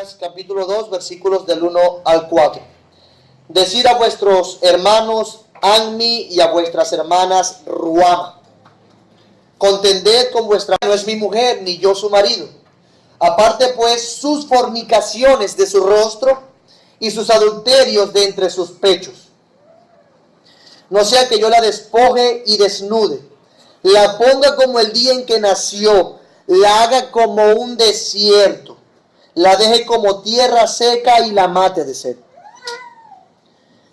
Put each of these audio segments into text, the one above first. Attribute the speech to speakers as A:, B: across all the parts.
A: Oseas capítulo 2, versículos del 1 al 4. Decid a vuestros hermanos Anmi y a vuestras hermanas Ruama. Contended con vuestra, no es mi mujer, ni yo su marido. Aparte pues sus fornicaciones de su rostro y sus adulterios de entre sus pechos. No sea que yo la despoje y desnude, la ponga como el día en que nació, la haga como un desierto, la deje como tierra seca y la mate de sed.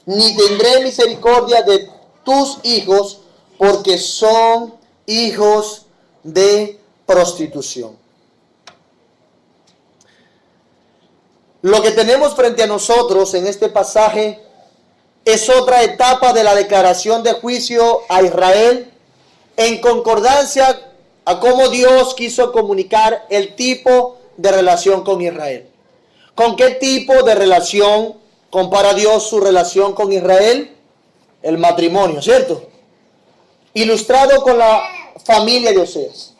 A: Ni tendré misericordia de tus hijos, porque son hijos de prostitución. Lo que tenemos frente a nosotros en este pasaje es otra etapa de la declaración de juicio a Israel en concordancia a cómo Dios quiso comunicar el tipo de relación con Israel. ¿Con qué tipo de relación compara Dios su relación con Israel? El matrimonio, ¿cierto? Ilustrado con la familia de Oseas.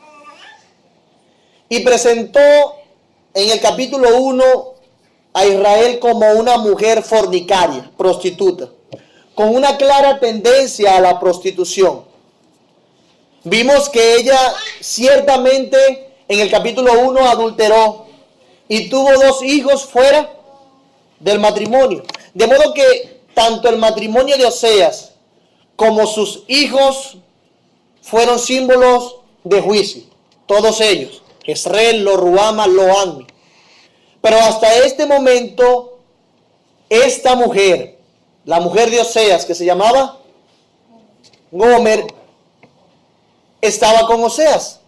A: Y presentó en el capítulo 1 a Israel como una mujer fornicaria, prostituta, con una clara tendencia a la prostitución. Vimos que ella ciertamente en el capítulo 1 adulteró y tuvo 2 hijos fuera del matrimonio. De modo que tanto el matrimonio de Oseas como sus hijos fueron símbolos de juicio. Todos ellos. Jezreel, Lo Ruama, Lo Anmi. Pero hasta este momento, esta mujer, la mujer de Oseas, que se llamaba Gomer, estaba con Oseas.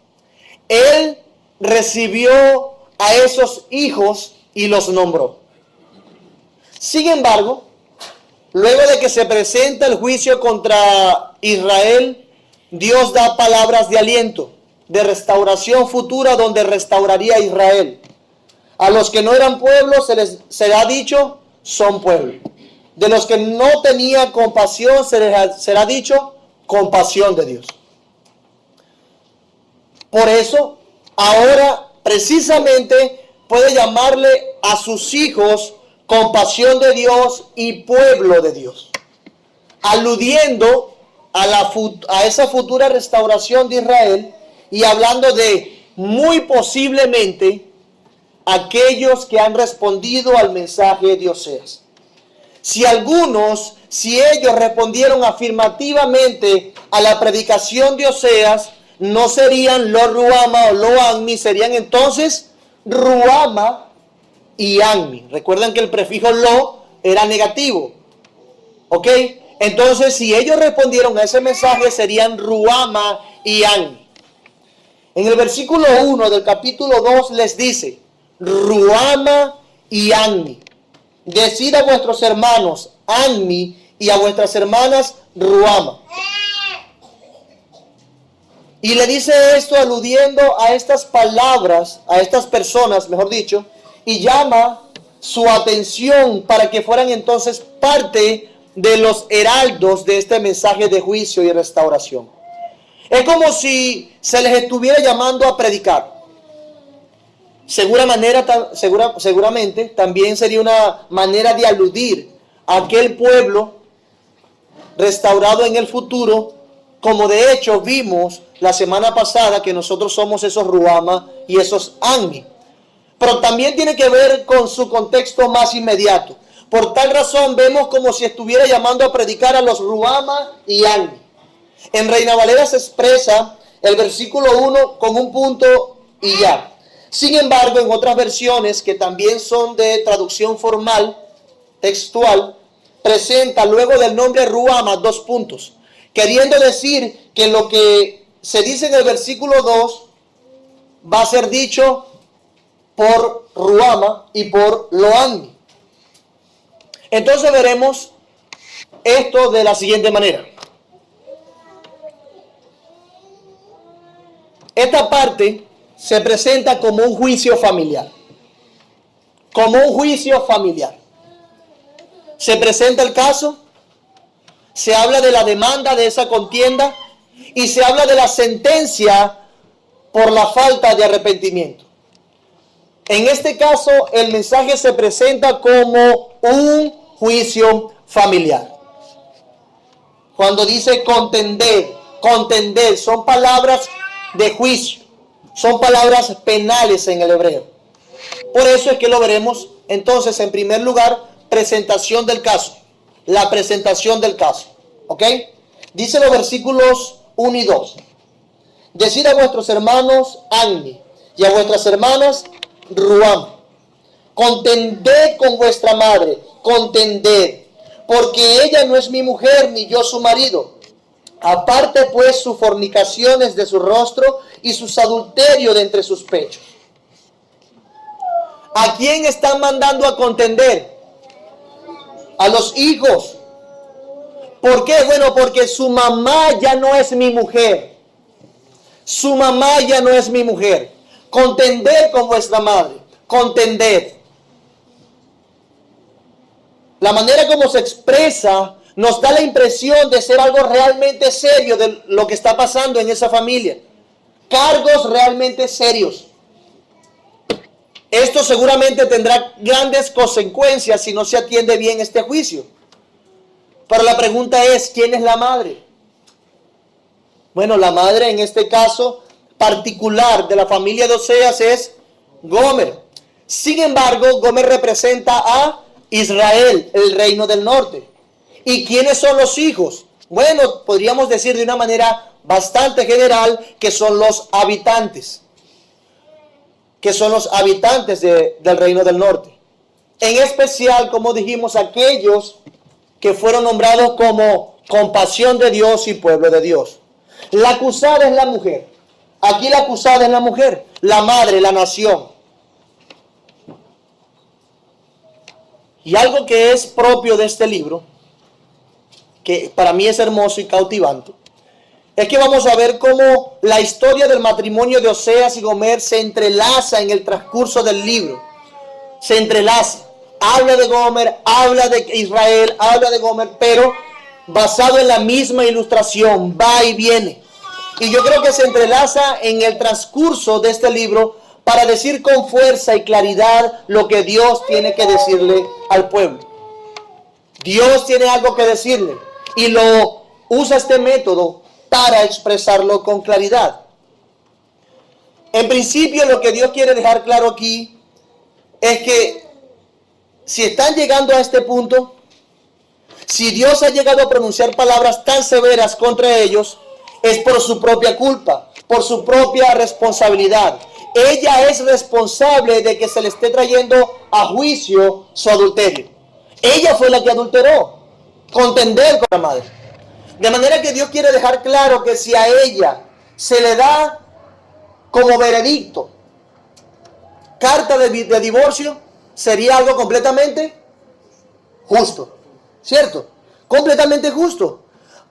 A: Él recibió a esos hijos y los nombró. Sin embargo, luego de que se presenta el juicio contra Israel, Dios da palabras de aliento, de restauración futura, donde restauraría a Israel. A los que no eran pueblo se les será dicho, son pueblo. De los que no tenían compasión se les será dicho, compasión de Dios. Por eso, ahora precisamente puede llamarle a sus hijos compasión de Dios y pueblo de Dios, aludiendo a esa futura restauración de Israel y hablando de muy posiblemente aquellos que han respondido al mensaje de Oseas. Si ellos respondieron afirmativamente a la predicación de Oseas, no serían Lo Ruama o Lo Anmi, serían entonces Ruama y Anmi. Recuerdan que el prefijo Lo era negativo. ¿Ok? Entonces, si ellos respondieron a ese mensaje, serían Ruama y Anmi. En el versículo 1 del capítulo 2 les dice, Ruama y Anmi. Decid a vuestros hermanos Anmi y a vuestras hermanas Ruama. Y le dice esto aludiendo a estas palabras, a estas personas, mejor dicho, y llama su atención para que fueran entonces parte de los heraldos de este mensaje de juicio y restauración. Es como si se les estuviera llamando a predicar. Seguramente también sería una manera de aludir a aquel pueblo restaurado en el futuro, como de hecho vimos la semana pasada que nosotros somos esos Ruama y esos Anmi. Pero también tiene que ver con su contexto más inmediato. Por tal razón vemos como si estuviera llamando a predicar a los Ruama y Anmi. En Reina Valera se expresa el versículo 1 con un punto y ya. Sin embargo, en otras versiones que también son de traducción formal, textual, presenta luego del nombre Ruama 2 puntos, queriendo decir que lo que se dice en el versículo 2 va a ser dicho por Ruama y por Lo Anmi. Entonces veremos esto de la siguiente manera. Esta parte se presenta como un juicio familiar. Como un juicio familiar. Se presenta el caso, se habla de la demanda de esa contienda y se habla de la sentencia por la falta de arrepentimiento. En este caso, el mensaje se presenta como un juicio familiar. Cuando dice contender, son palabras de juicio, son palabras penales en el hebreo. Por eso es que lo veremos. Entonces, en primer lugar, presentación del caso. La presentación del caso. ¿Ok? Dice los versículos 1 y 2. Decid a vuestros hermanos Agni y a vuestras hermanas Ruam. Contended con vuestra madre, contended, porque ella no es mi mujer ni yo su marido. Aparte pues sus fornicaciones de su rostro y sus adulterios de entre sus pechos. ¿A quién están mandando a contender? A los hijos. ¿Por qué? Bueno, porque su mamá ya no es mi mujer. Su mamá ya no es mi mujer. Contended con vuestra madre. Contended. La manera como se expresa nos da la impresión de ser algo realmente serio de lo que está pasando en esa familia. Cargos realmente serios. Esto seguramente tendrá grandes consecuencias si no se atiende bien este juicio. Pero la pregunta es, ¿quién es la madre? Bueno, la madre en este caso particular de la familia de Oseas es Gomer. Sin embargo, Gomer representa a Israel, el reino del norte. ¿Y quiénes son los hijos? Bueno, podríamos decir de una manera bastante general que son los habitantes. Que son los habitantes del reino del norte. En especial, como dijimos, aquellos que fueron nombrados como compasión de Dios y pueblo de Dios. La acusada es la mujer. Aquí la acusada es la mujer, la madre, la nación. Y algo que es propio de este libro, que para mí es hermoso y cautivante, es que vamos a ver cómo la historia del matrimonio de Oseas y Gomer se entrelaza en el transcurso del libro. Se entrelaza. Habla de Gomer, habla de Israel, habla de Gomer, pero basado en la misma ilustración, va y viene. Y yo creo que se entrelaza en el transcurso de este libro para decir con fuerza y claridad lo que Dios tiene que decirle al pueblo. Dios tiene algo que decirle y lo usa este método para expresarlo con claridad. En principio, lo que Dios quiere dejar claro aquí es que si están llegando a este punto, si Dios ha llegado a pronunciar palabras tan severas contra ellos, es por su propia culpa, por su propia responsabilidad. Ella es responsable de que se le esté trayendo a juicio su adulterio. Ella fue la que adulteró. Contender con la madre. De manera que Dios quiere dejar claro que si a ella se le da como veredicto carta de divorcio, sería algo completamente justo. ¿Cierto? Completamente justo.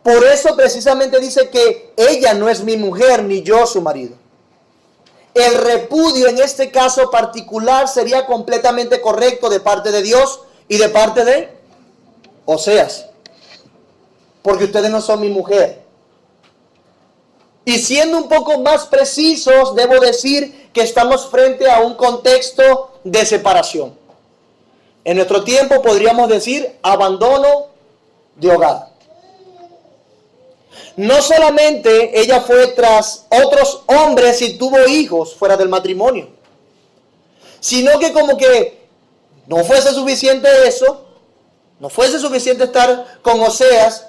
A: Por eso precisamente dice que ella no es mi mujer ni yo su marido. El repudio en este caso particular sería completamente correcto de parte de Dios y de parte de Oseas. Porque ustedes no son mi mujer. Y siendo un poco más precisos, debo decir que estamos frente a un contexto de separación. En nuestro tiempo podríamos decir abandono de hogar. No solamente ella fue tras otros hombres y tuvo hijos fuera del matrimonio, sino que como que no fuese suficiente eso, no fuese suficiente estar con Oseas,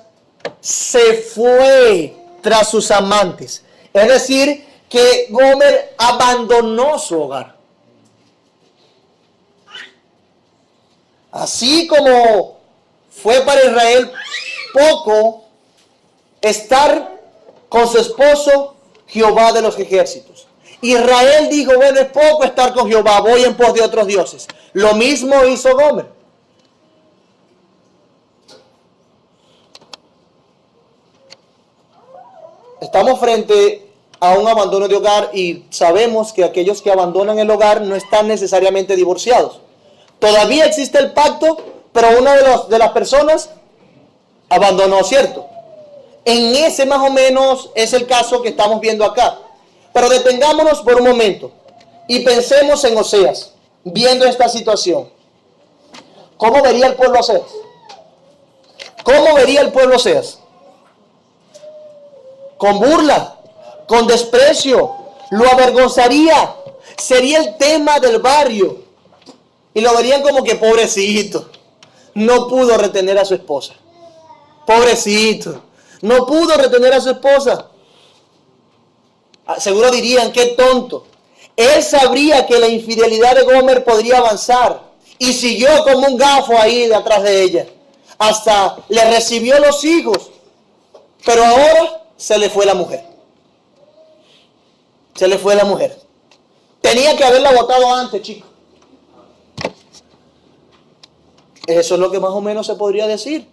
A: se fue tras sus amantes. Es decir, que Gomer abandonó su hogar. Así como fue para Israel poco estar con su esposo Jehová de los ejércitos. Israel dijo, bueno, es poco estar con Jehová, voy en pos de otros dioses. Lo mismo hizo Gomer. Estamos frente a un abandono de hogar y sabemos que aquellos que abandonan el hogar no están necesariamente divorciados. Todavía existe el pacto, pero una de las personas abandonó, ¿cierto? En ese más o menos es el caso que estamos viendo acá. Pero detengámonos por un momento y pensemos en Oseas. viendo esta situación? ¿Cómo vería el pueblo Oseas? ¿Cómo vería el pueblo Oseas? Con burla, con desprecio, lo avergonzaría, sería el tema del barrio. Y lo verían como que pobrecito, no pudo retener a su esposa. Pobrecito, no pudo retener a su esposa. Seguro dirían, qué tonto. Él sabría que la infidelidad de Gomer podría avanzar y siguió como un gafo ahí detrás de ella. Hasta le recibió los hijos, pero ahora se le fue la mujer. Se le fue la mujer. Tenía que haberla votado antes, chicos. Eso es lo que más o menos se podría decir.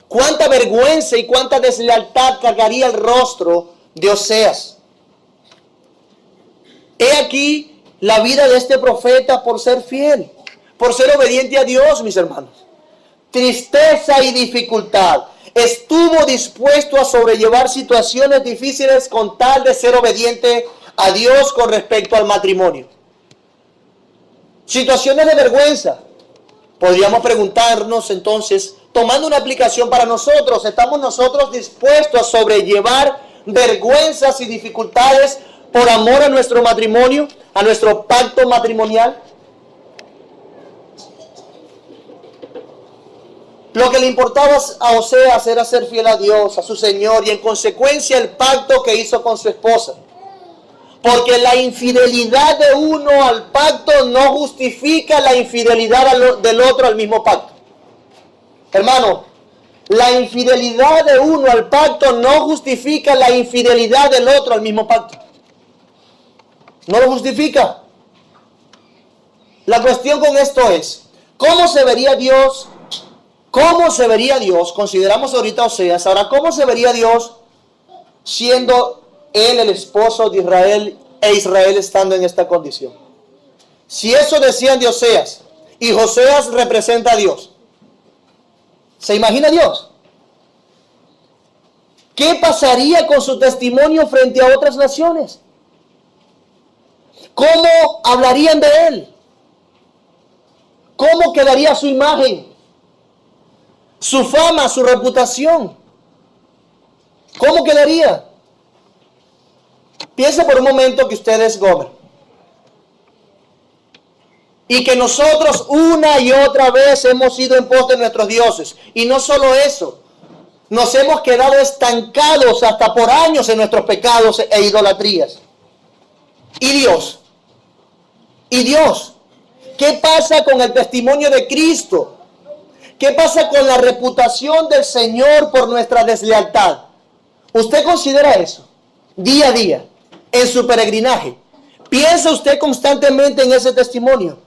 A: Cuánta vergüenza y cuánta deslealtad cargaría el rostro de Oseas. He aquí la vida de este profeta por ser fiel, por ser obediente a Dios, mis hermanos. Tristeza y dificultad. Estuvo dispuesto a sobrellevar situaciones difíciles con tal de ser obediente a Dios con respecto al matrimonio. Situaciones de vergüenza. Podríamos preguntarnos entonces, tomando una aplicación para nosotros, ¿estamos nosotros dispuestos a sobrellevar vergüenzas y dificultades por amor a nuestro matrimonio, a nuestro pacto matrimonial? Lo que le importaba a Oseas era ser fiel a Dios, a su Señor, y en consecuencia el pacto que hizo con su esposa. Porque la infidelidad de uno al pacto no justifica la infidelidad del otro al mismo pacto. Hermano, la infidelidad de uno al pacto no justifica la infidelidad del otro al mismo pacto. No lo justifica. La cuestión con esto es, ¿cómo se vería Dios? ¿Cómo se vería Dios? Consideramos ahorita a Oseas. Ahora, ¿cómo se vería Dios siendo él el esposo de Israel e Israel estando en esta condición? Si eso decían de Oseas y Oseas representa a Dios, ¿se imagina Dios? ¿Qué pasaría con su testimonio frente a otras naciones? ¿Cómo hablarían de él? ¿Cómo quedaría su imagen? Su fama, su reputación. ¿Cómo quedaría? Piensa por un momento que usted es Gomer. Y que nosotros una y otra vez hemos ido en pos de nuestros dioses. Y no solo eso, nos hemos quedado estancados hasta por años en nuestros pecados e idolatrías. ¿Y Dios? ¿Y Dios? ¿Qué pasa con el testimonio de Cristo? ¿Qué pasa con la reputación del Señor por nuestra deslealtad? ¿Usted considera eso día a día en su peregrinaje? ¿Piensa usted constantemente en ese testimonio?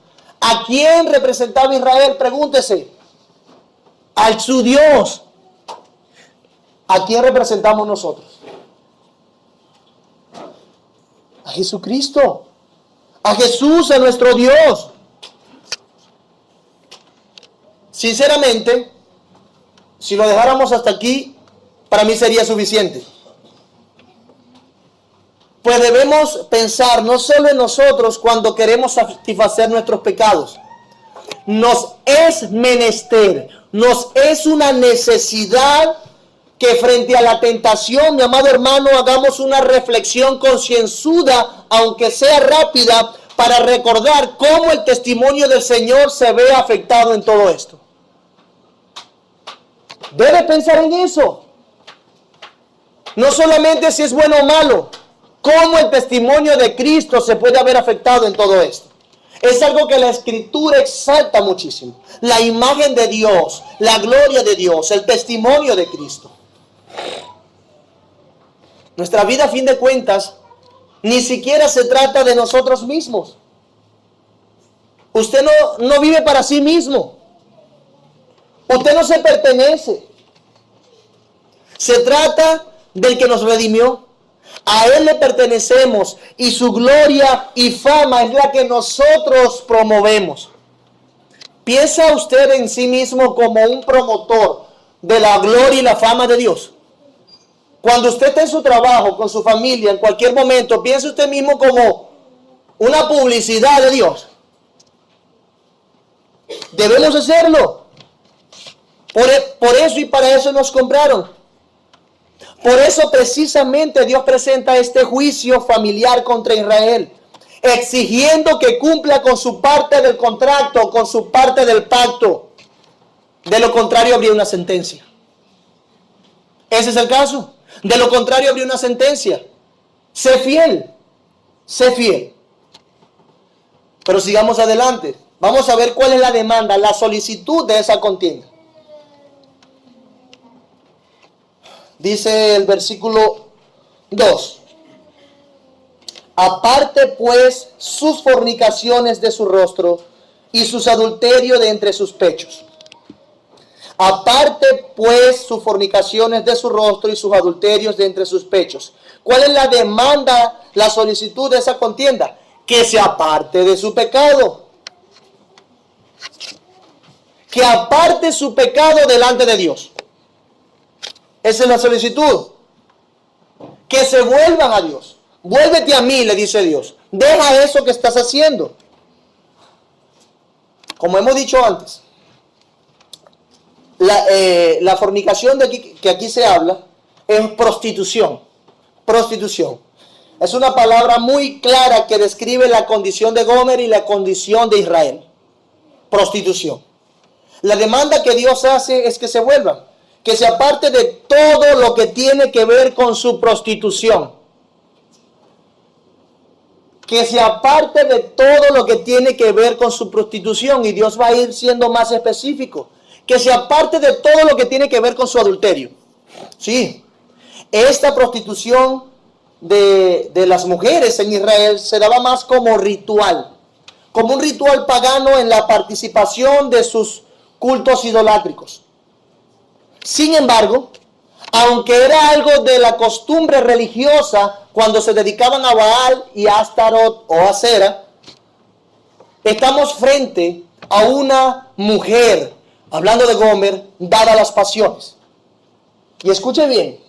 A: ¿A quién representaba Israel? Pregúntese. Al su Dios. ¿A quién representamos nosotros? A Jesucristo. A Jesús, a nuestro Dios. Sinceramente, si lo dejáramos hasta aquí, para mí sería suficiente. Pues debemos pensar no solo en nosotros cuando queremos satisfacer nuestros pecados. Nos es menester, nos es una necesidad que frente a la tentación, mi amado hermano, hagamos una reflexión concienzuda, aunque sea rápida, para recordar cómo el testimonio del Señor se ve afectado en todo esto. Debe pensar en eso. No solamente si es bueno o malo, cómo el testimonio de Cristo se puede haber afectado en todo esto. Es algo que la Escritura exalta muchísimo. La imagen de Dios, la gloria de Dios, el testimonio de Cristo. Nuestra vida, a fin de cuentas, ni siquiera se trata de nosotros mismos. Usted no vive para sí mismo. Usted no se pertenece. Se trata del que nos redimió. A Él le pertenecemos y su gloria y fama es la que nosotros promovemos. ¿Piensa usted en sí mismo como un promotor de la gloria y la fama de Dios? Cuando usted está en su trabajo, con su familia, en cualquier momento, ¿piensa usted mismo como una publicidad de Dios? Debemos hacerlo. Por eso y para eso nos compraron. Por eso precisamente Dios presenta este juicio familiar contra Israel, exigiendo que cumpla con su parte del contrato, con su parte del pacto. De lo contrario habría una sentencia. Ese es el caso. De lo contrario habría una sentencia. Sé fiel. Sé fiel. Pero sigamos adelante. Vamos a ver cuál es la demanda, la solicitud de esa contienda. Dice el versículo 2. Aparte pues sus fornicaciones de su rostro y sus adulterios de entre sus pechos. Aparte pues sus fornicaciones de su rostro y sus adulterios de entre sus pechos. ¿Cuál es la demanda, la solicitud de esa contienda? Que se aparte de su pecado. Que aparte su pecado delante de Dios. Esa es la solicitud. Que se vuelvan a Dios. Vuélvete a mí, le dice Dios. Deja eso que estás haciendo. Como hemos dicho antes, la fornicación que aquí se habla es prostitución. Prostitución. Es una palabra muy clara que describe la condición de Gomer y la condición de Israel. Prostitución. La demanda que Dios hace es que se vuelvan, que se aparte de todo lo que tiene que ver con su prostitución. Que se aparte de todo lo que tiene que ver con su prostitución, y Dios va a ir siendo más específico. Que se aparte de todo lo que tiene que ver con su adulterio. Sí, esta prostitución de las mujeres en Israel se daba más como ritual, como un ritual pagano en la participación de sus cultos idolátricos. Sin embargo, aunque era algo de la costumbre religiosa cuando se dedicaban a Baal y a Astarot o a Asera, estamos frente a una mujer, hablando de Gomer, dada a las pasiones. Y escuche bien,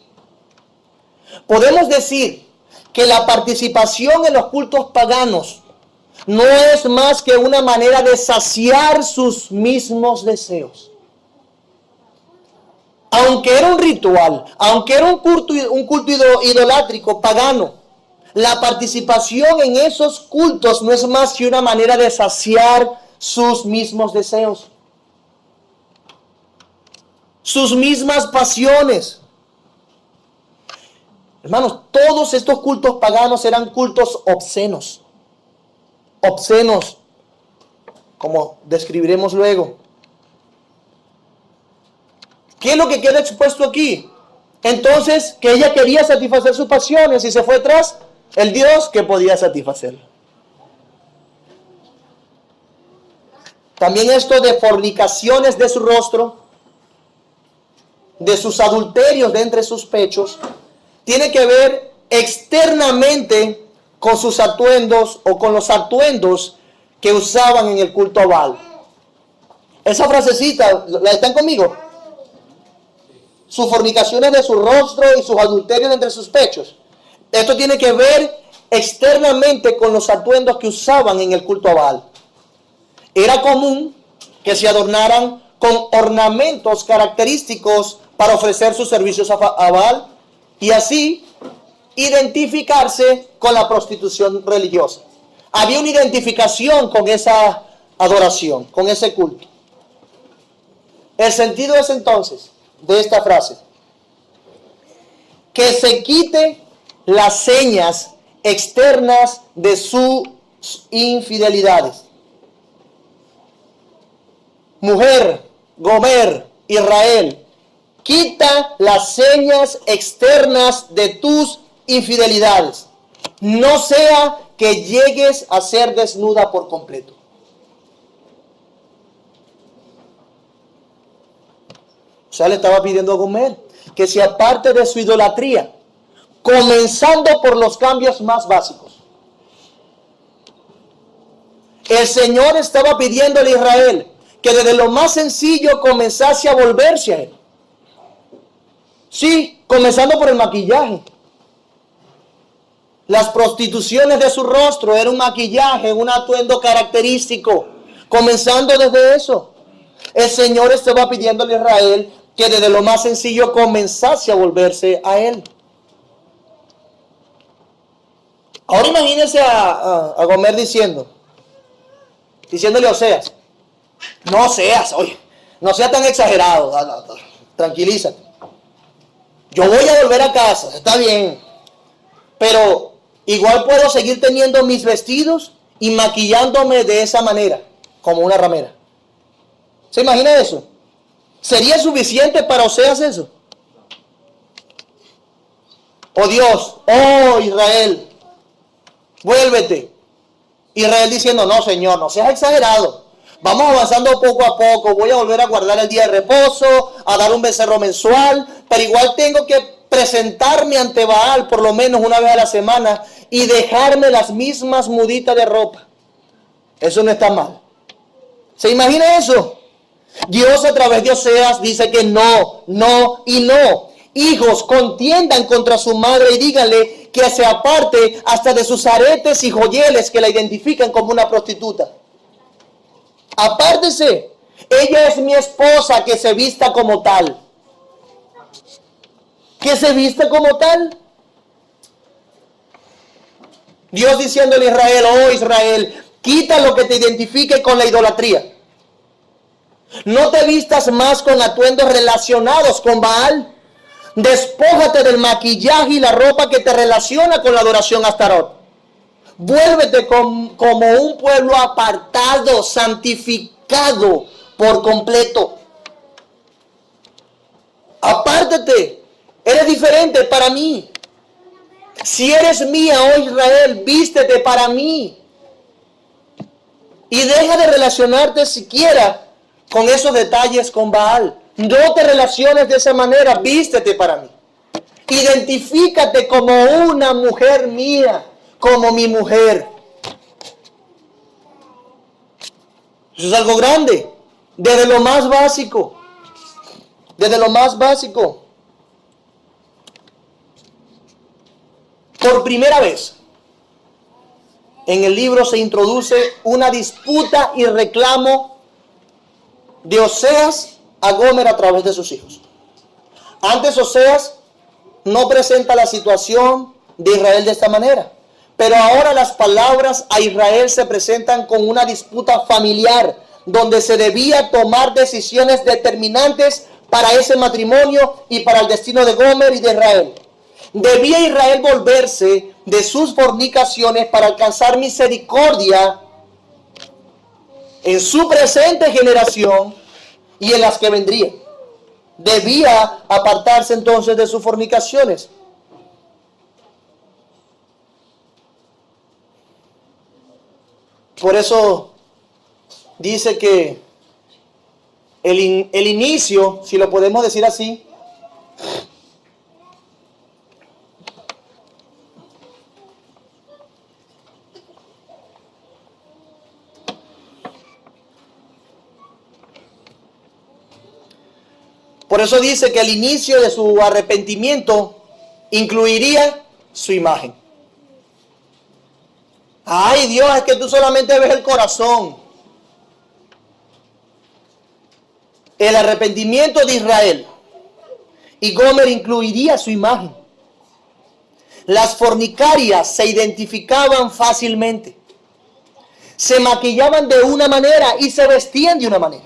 A: podemos decir que la participación en los cultos paganos no es más que una manera de saciar sus mismos deseos. Aunque era un ritual, aunque era un culto idolátrico pagano, la participación en esos cultos no es más que una manera de saciar sus mismos deseos, sus mismas pasiones. Hermanos, todos estos cultos paganos eran cultos obscenos. Obscenos, como describiremos luego. ¿Qué es lo que queda expuesto aquí? Entonces, que ella quería satisfacer sus pasiones y se fue tras el Dios que podía satisfacerla. También esto de fornicaciones de su rostro, de sus adulterios de entre sus pechos, tiene que ver externamente con sus atuendos o con los atuendos que usaban en el culto a Baal. Esa frasecita, ¿la están conmigo? Sus fornicaciones de su rostro y sus adulterios de entre sus pechos. Esto tiene que ver externamente con los atuendos que usaban en el culto a Baal. Era común que se adornaran con ornamentos característicos para ofrecer sus servicios a Baal y así identificarse con la prostitución religiosa. Había una identificación con esa adoración, con ese culto. El sentido es entonces de esta frase: que se quite las señas externas de sus infidelidades. Mujer, Gomer, Israel, quita las señas externas de tus infidelidades. No sea que llegues a ser desnuda por completo. O sea, le estaba pidiendo a Gomer que se aparte de su idolatría, comenzando por los cambios más básicos. El Señor estaba pidiéndole a Israel que desde lo más sencillo comenzase a volverse a Él. Sí, comenzando por el maquillaje. Las prostituciones de su rostro era un maquillaje, un atuendo característico Comenzando desde eso. El Señor estaba pidiéndole a Israel que desde lo más sencillo comenzase a volverse a Él. Ahora imagínense a Gomer diciéndole a Oseas, no seas, oye, no seas tan exagerado, tranquilízate. Yo voy a volver a casa, está bien, pero igual puedo seguir teniendo mis vestidos y maquillándome de esa manera, como una ramera. ¿Se imagina eso? ¿Sería suficiente para Oseas eso? Oh Dios, oh Israel, vuélvete. Israel diciendo, no Señor, no seas exagerado. Vamos avanzando poco a poco. Voy a volver a guardar el día de reposo, a dar un becerro mensual, pero igual tengo que presentarme ante Baal por lo menos una vez a la semana y dejarme las mismas muditas de ropa. Eso no está mal. ¿Se imagina eso? Dios a través de Oseas dice que no, no y no. Hijos, contiendan contra su madre y díganle que se aparte hasta de sus aretes y joyeles que la identifican como una prostituta. Apártese. Ella es mi esposa, que se vista como tal. Que se vista como tal. Dios diciéndole a Israel, oh Israel, quita lo que te identifique con la idolatría. No te vistas más con atuendos relacionados con Baal. Despójate del maquillaje y la ropa que te relaciona con la adoración a Astarot. Vuélvete como un pueblo apartado, santificado por completo. Apártate. Eres diferente para mí. Si eres mía, oh Israel, vístete para mí. Y deja de relacionarte siquiera con esos detalles con Baal. No te relaciones de esa manera, vístete para mí. Identifícate como una mujer mía, como mi mujer. Eso es algo grande, desde lo más básico. Desde lo más básico. Por primera vez, en el libro se introduce una disputa y reclamo de Oseas a Gomer a través de sus hijos. Antes Oseas no presenta la situación de Israel de esta manera, pero ahora las palabras a Israel se presentan con una disputa familiar, donde se debía tomar decisiones determinantes para ese matrimonio y para el destino de Gomer y de Israel. Debía Israel volverse de sus fornicaciones para alcanzar misericordia en su presente generación y en las que vendrían. Debía apartarse entonces de sus fornicaciones. Por eso dice que el inicio, si lo podemos decir así, por eso dice que el inicio de su arrepentimiento incluiría su imagen. Ay Dios, es que tú solamente ves el corazón. El arrepentimiento de Israel y Gomer incluiría su imagen. Las fornicarias se identificaban fácilmente. Se maquillaban de una manera y se vestían de una manera.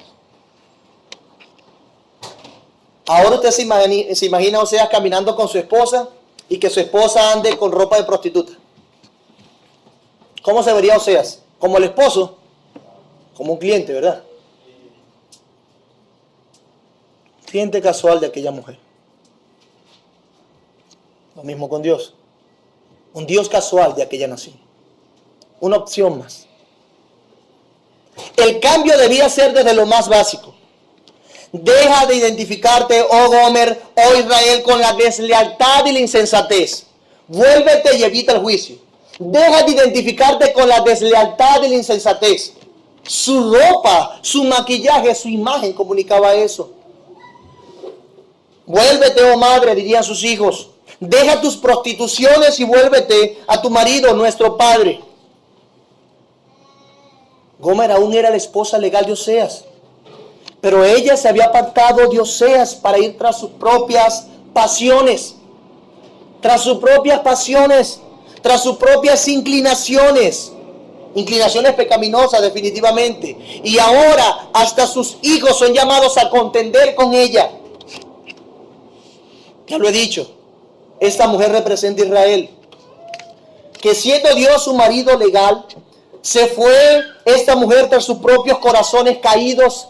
A: Ahora usted se imagina a Oseas caminando con su esposa y que su esposa ande con ropa de prostituta. ¿Cómo se vería Oseas? Como el esposo, como un cliente, ¿verdad? Cliente casual de aquella mujer. Lo mismo con Dios. Un Dios casual de aquella nación. Una opción más. El cambio debía ser desde lo más básico. Deja de identificarte, oh Gomer, oh Israel, con la deslealtad y la insensatez. Vuélvete y evita el juicio. Deja de identificarte con la deslealtad y la insensatez. Su ropa, su maquillaje, su imagen comunicaba eso. Vuélvete, oh madre, dirían sus hijos. Deja tus prostituciones y vuélvete a tu marido, nuestro padre. Gomer aún era la esposa legal de Oseas, pero ella se había apartado de Oseas para ir tras sus propias pasiones, tras sus propias pasiones, tras sus propias inclinaciones pecaminosas definitivamente. Y ahora hasta sus hijos son llamados a contender con ella. Ya lo he dicho, esta mujer representa a Israel, que siendo Dios su marido legal, se fue esta mujer tras sus propios corazones caídos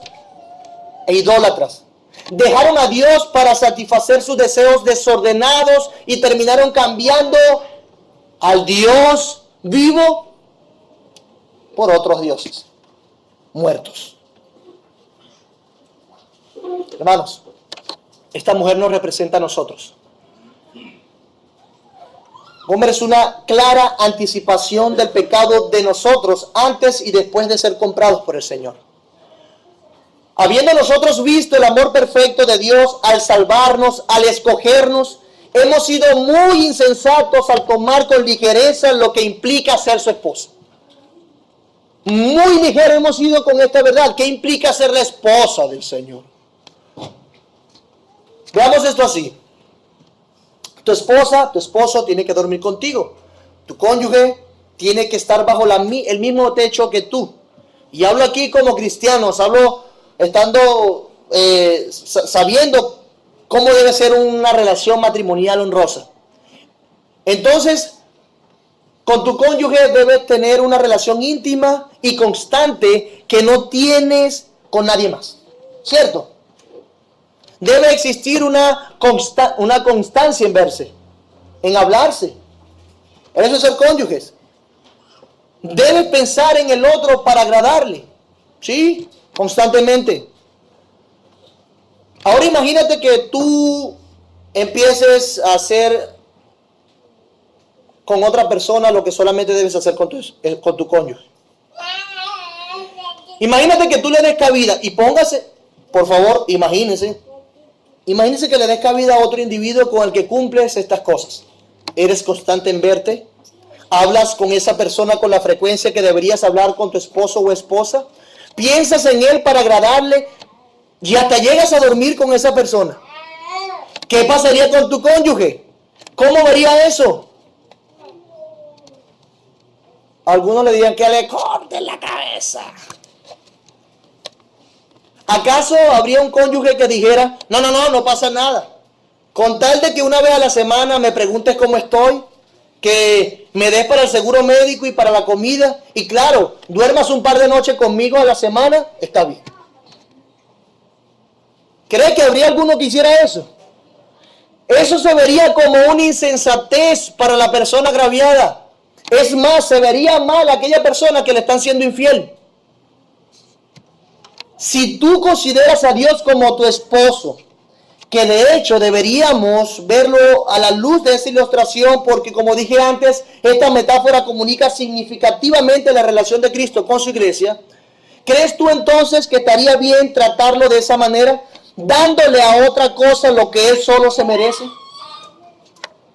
A: e idólatras. Dejaron a Dios para satisfacer sus deseos desordenados y terminaron cambiando al Dios vivo por otros dioses muertos. Hermanos, esta mujer nos representa a nosotros. Gomer es una clara anticipación del pecado de nosotros antes y después de ser comprados por el Señor. Habiendo nosotros visto el amor perfecto de Dios al salvarnos, al escogernos, hemos sido muy insensatos al tomar con ligereza lo que implica ser su esposa. Muy ligero hemos sido con esta verdad. ¿Qué implica ser la esposa del Señor? Veamos esto así. Tu esposa, tu esposo tiene que dormir contigo. Tu cónyuge tiene que estar bajo el mismo techo que tú. Y hablo aquí como cristianos, hablo estando sabiendo cómo debe ser una relación matrimonial honrosa. Entonces, con tu cónyuge debes tener una relación íntima y constante que no tienes con nadie más. ¿Cierto? Debe existir una constancia en verse, en hablarse. Eso es ser cónyuges. Debes pensar en el otro para agradarle. ¿Sí? Constantemente. Ahora imagínate que tú empieces a hacer con otra persona lo que solamente debes hacer con tu cónyuge. Imagínate que tú le des cabida y póngase, por favor, imagínese que le des cabida a otro individuo con el que cumples estas cosas. Eres constante en verte, hablas con esa persona con la frecuencia que deberías hablar con tu esposo o esposa, piensas en él para agradarle y hasta llegas a dormir con esa persona. ¿Qué pasaría con tu cónyuge? ¿Cómo vería eso? Algunos le dirían que le corten la cabeza. ¿Acaso habría un cónyuge que dijera, no pasa nada? Con tal de que una vez a la semana me preguntes cómo estoy, que me des para el seguro médico y para la comida, y claro, duermas un par de noches conmigo a la semana, está bien. ¿Cree que habría alguno que hiciera eso? Eso se vería como una insensatez para la persona agraviada. Es más, se vería mal a aquella persona que le están siendo infiel. Si tú consideras a Dios como tu esposo, que de hecho deberíamos verlo a la luz de esa ilustración, porque como dije antes, esta metáfora comunica significativamente la relación de Cristo con su iglesia, ¿crees tú entonces que estaría bien tratarlo de esa manera, dándole a otra cosa lo que él solo se merece?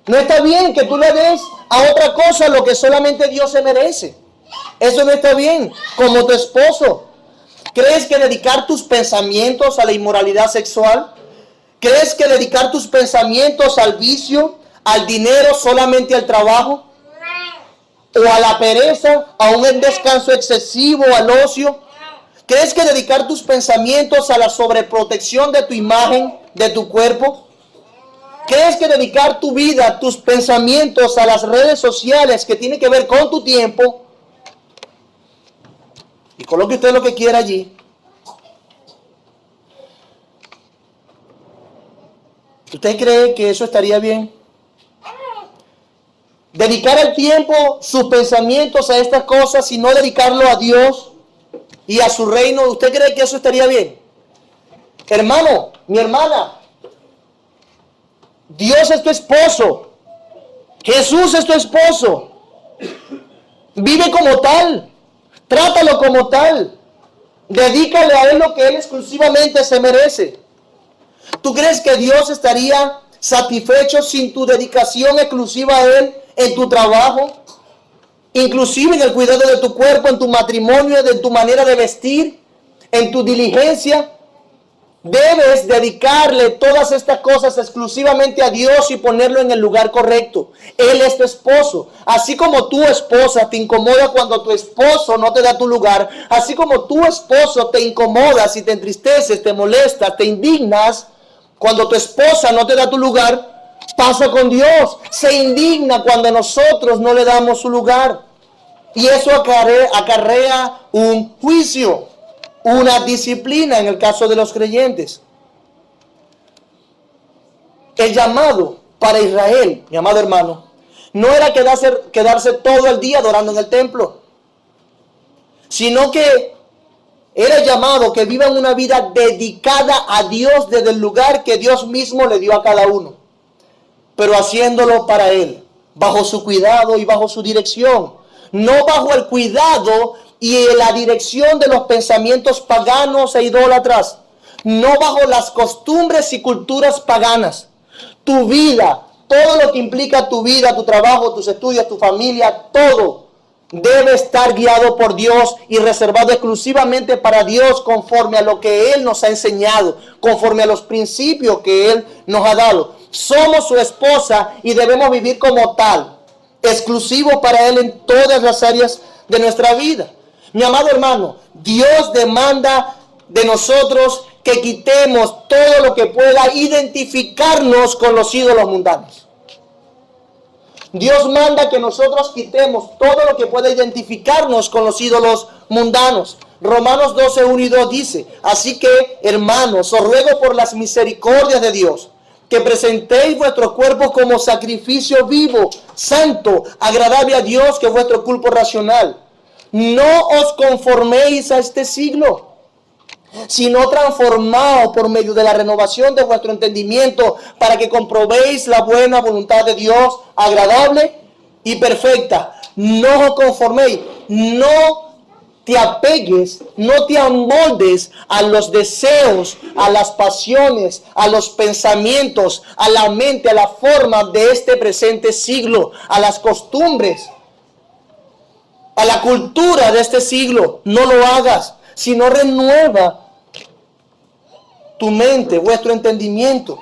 A: No está bien que tú le des a otra cosa lo que solamente Dios se merece. Eso no está bien. Como tu esposo, ¿crees que dedicar tus pensamientos a la inmoralidad sexual? ¿Crees que dedicar tus pensamientos al vicio, al dinero, solamente al trabajo? ¿O a la pereza, a un descanso excesivo, al ocio? ¿Crees que dedicar tus pensamientos a la sobreprotección de tu imagen, de tu cuerpo? ¿Crees que dedicar tu vida, tus pensamientos a las redes sociales que tiene que ver con tu tiempo? Y coloque usted lo que quiera allí. ¿Usted cree que eso estaría bien? Dedicar el tiempo, sus pensamientos a estas cosas y no dedicarlo a Dios y a su reino. ¿Usted cree que eso estaría bien? Hermano, mi hermana, Dios es tu esposo. Jesús es tu esposo. Vive como tal. Trátalo como tal. Dedícale a Él lo que Él exclusivamente se merece. ¿Tú crees que Dios estaría satisfecho sin tu dedicación exclusiva a Él en tu trabajo? inclusive en el cuidado de tu cuerpo, en tu matrimonio, de tu manera de vestir, en tu diligencia. Debes dedicarle todas estas cosas exclusivamente a Dios y ponerlo en el lugar correcto. Él es tu esposo. Así como tu esposa te incomoda cuando tu esposo no te da tu lugar, así como tu esposo te incomoda si te entristeces, te molestas, te indignas cuando tu esposa no te da tu lugar, pasa con Dios. Se indigna cuando nosotros no le damos su lugar. Y eso acarrea un juicio, una disciplina en el caso de los creyentes. El llamado para Israel, mi amado hermano, no era quedarse todo el día adorando en el templo, sino que era el llamado que vivan una vida dedicada a Dios desde el lugar que Dios mismo le dio a cada uno, pero haciéndolo para Él, bajo su cuidado y bajo su dirección, no bajo el cuidado y la dirección de los pensamientos paganos e idólatras, no bajo las costumbres y culturas paganas. Tu vida, todo lo que implica tu vida, tu trabajo, tus estudios, tu familia, todo debe estar guiado por Dios y reservado exclusivamente para Dios, conforme a lo que Él nos ha enseñado, conforme a los principios que Él nos ha dado. Somos su esposa y debemos vivir como tal, exclusivo para Él en todas las áreas de nuestra vida. Mi amado hermano, Dios demanda de nosotros que quitemos todo lo que pueda identificarnos con los ídolos mundanos. Dios manda que nosotros quitemos todo lo que pueda identificarnos con los ídolos mundanos. Romanos 12, 1 y 2 dice: así que, hermanos, os ruego por las misericordias de Dios, que presentéis vuestros cuerpos como sacrificio vivo, santo, agradable a Dios, que es vuestro culto racional. No os conforméis a este siglo, sino transformaos por medio de la renovación de vuestro entendimiento, para que comprobéis la buena voluntad de Dios, agradable y perfecta. No os conforméis, no te apegues, no te amoldes a los deseos, a las pasiones, a los pensamientos, a la mente, a la forma de este presente siglo, a las costumbres, a la cultura de este siglo. No lo hagas, sino renueva tu mente, vuestro entendimiento.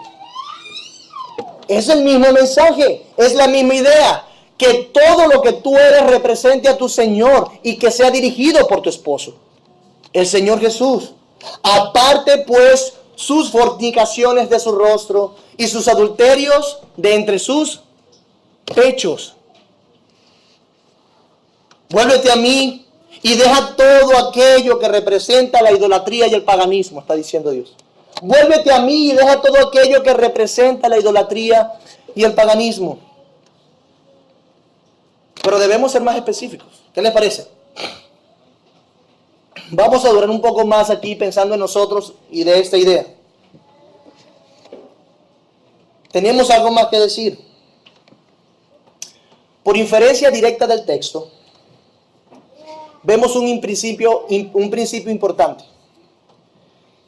A: Es el mismo mensaje, es la misma idea. Que todo lo que tú eres represente a tu Señor y que sea dirigido por tu esposo, el Señor Jesús. Aparte pues sus fornicaciones de su rostro y sus adulterios de entre sus pechos. Vuélvete a mí y deja todo aquello que representa la idolatría y el paganismo, está diciendo Dios. Vuélvete a mí y deja todo aquello que representa la idolatría y el paganismo. Pero debemos ser más específicos. ¿Qué les parece? Vamos a durar un poco más aquí pensando en nosotros y de esta idea. Teníamos algo más que decir. Por inferencia directa del texto, vemos un principio importante.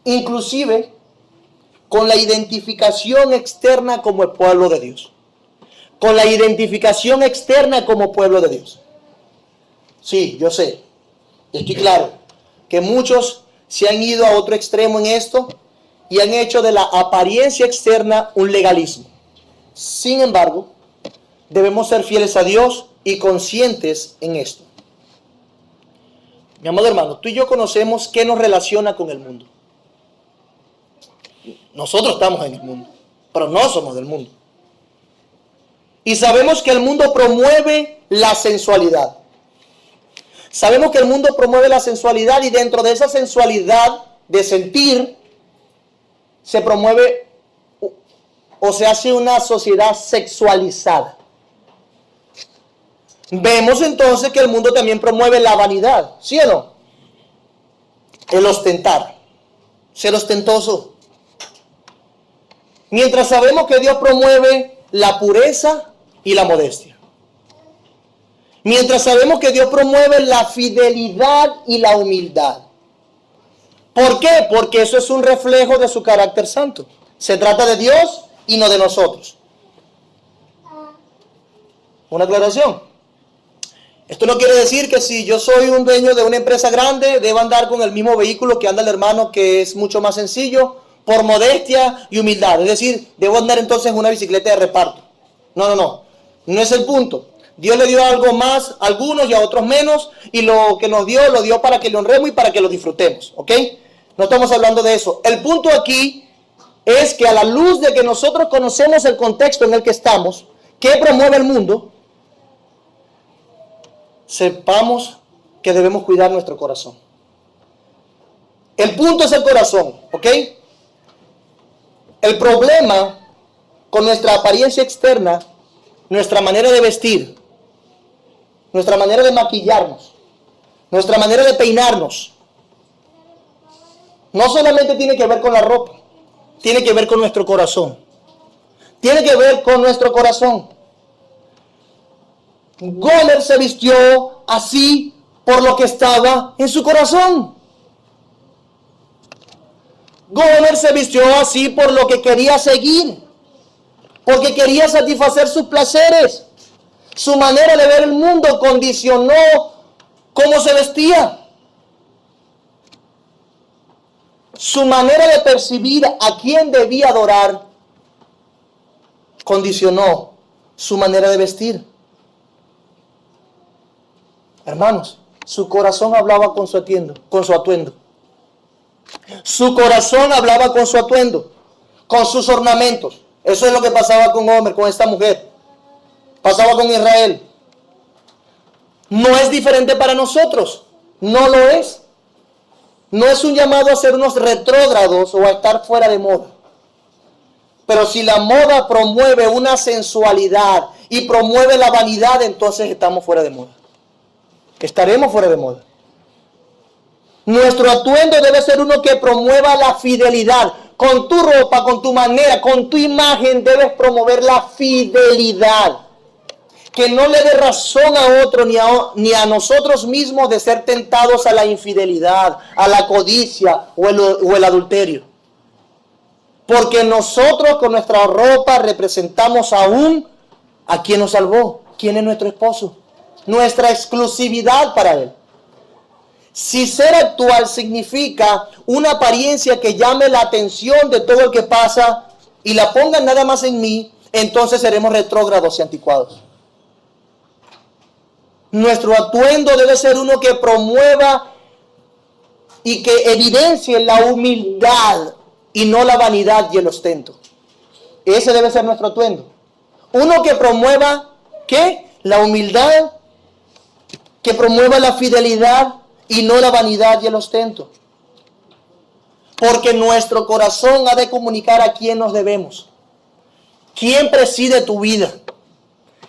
A: Inclusive con la identificación externa como el pueblo de Dios. Con la identificación externa como pueblo de Dios. Sí, yo sé, estoy claro, que muchos se han ido a otro extremo en esto y han hecho de la apariencia externa un legalismo. Sin embargo, debemos ser fieles a Dios y conscientes en esto. Mi amado hermano, tú y yo conocemos qué nos relaciona con el mundo. Nosotros estamos en el mundo, pero no somos del mundo. Y sabemos que el mundo promueve la sensualidad. Sabemos que el mundo promueve la sensualidad y dentro de esa sensualidad de sentir se promueve o se hace una sociedad sexualizada. Vemos entonces que el mundo también promueve la vanidad, ¿sí o no? El ostentar, ser ostentoso. Mientras sabemos que Dios promueve la pureza y la modestia. Mientras sabemos que Dios promueve la fidelidad y la humildad. ¿Por qué? Porque eso es un reflejo de su carácter santo. Se trata de Dios y no de nosotros. Una aclaración. Esto no quiere decir que si yo soy un dueño de una empresa grande, deba andar con el mismo vehículo que anda el hermano, que es mucho más sencillo, por modestia y humildad. Es decir, debo andar entonces en una bicicleta de reparto. No. No es el punto. Dios le dio algo más a algunos y a otros menos, y lo que nos dio, lo dio para que le honremos y para que lo disfrutemos. ¿Ok? No estamos hablando de eso. El punto aquí es que a la luz de que nosotros conocemos el contexto en el que estamos, que promueve el mundo, sepamos que debemos cuidar nuestro corazón. El punto es el corazón, ¿ok? El problema con nuestra apariencia externa, nuestra manera de vestir, nuestra manera de maquillarnos, nuestra manera de peinarnos, no solamente tiene que ver con la ropa, tiene que ver con nuestro corazón. Tiene que ver con nuestro corazón. Gomer se vistió así por lo que estaba en su corazón. Gomer se vistió así por lo que quería seguir, porque quería satisfacer sus placeres. Su manera de ver el mundo condicionó cómo se vestía. Su manera de percibir a quién debía adorar condicionó su manera de vestir. Hermanos, su corazón hablaba con su atuendo. Su corazón hablaba con su atuendo, con sus ornamentos. Eso es lo que pasaba con Gomer, con esta mujer. Pasaba con Israel. No es diferente para nosotros. No lo es. No es un llamado a ser unos retrógrados o a estar fuera de moda. Pero si la moda promueve una sensualidad y promueve la vanidad, entonces estamos fuera de moda. Estaremos fuera de moda. Nuestro atuendo debe ser uno que promueva la fidelidad. Con tu ropa, con tu manera, con tu imagen debes promover la fidelidad. Que no le dé razón a otro ni a nosotros mismos de ser tentados a la infidelidad, a la codicia o el adulterio. Porque nosotros con nuestra ropa representamos aún a quien nos salvó. ¿Quién es nuestro esposo? Nuestra exclusividad para él. Si ser actual significa una apariencia que llame la atención de todo el que pasa y la pongan nada más en mí, entonces seremos retrógrados y anticuados. Nuestro atuendo debe ser uno que promueva y que evidencie la humildad y no la vanidad y el ostento. Ese debe ser nuestro atuendo. Uno que promueva, ¿qué? La humildad, que promueva la fidelidad y no la vanidad y el ostento. Porque nuestro corazón ha de comunicar a quién nos debemos. ¿Quién preside tu vida?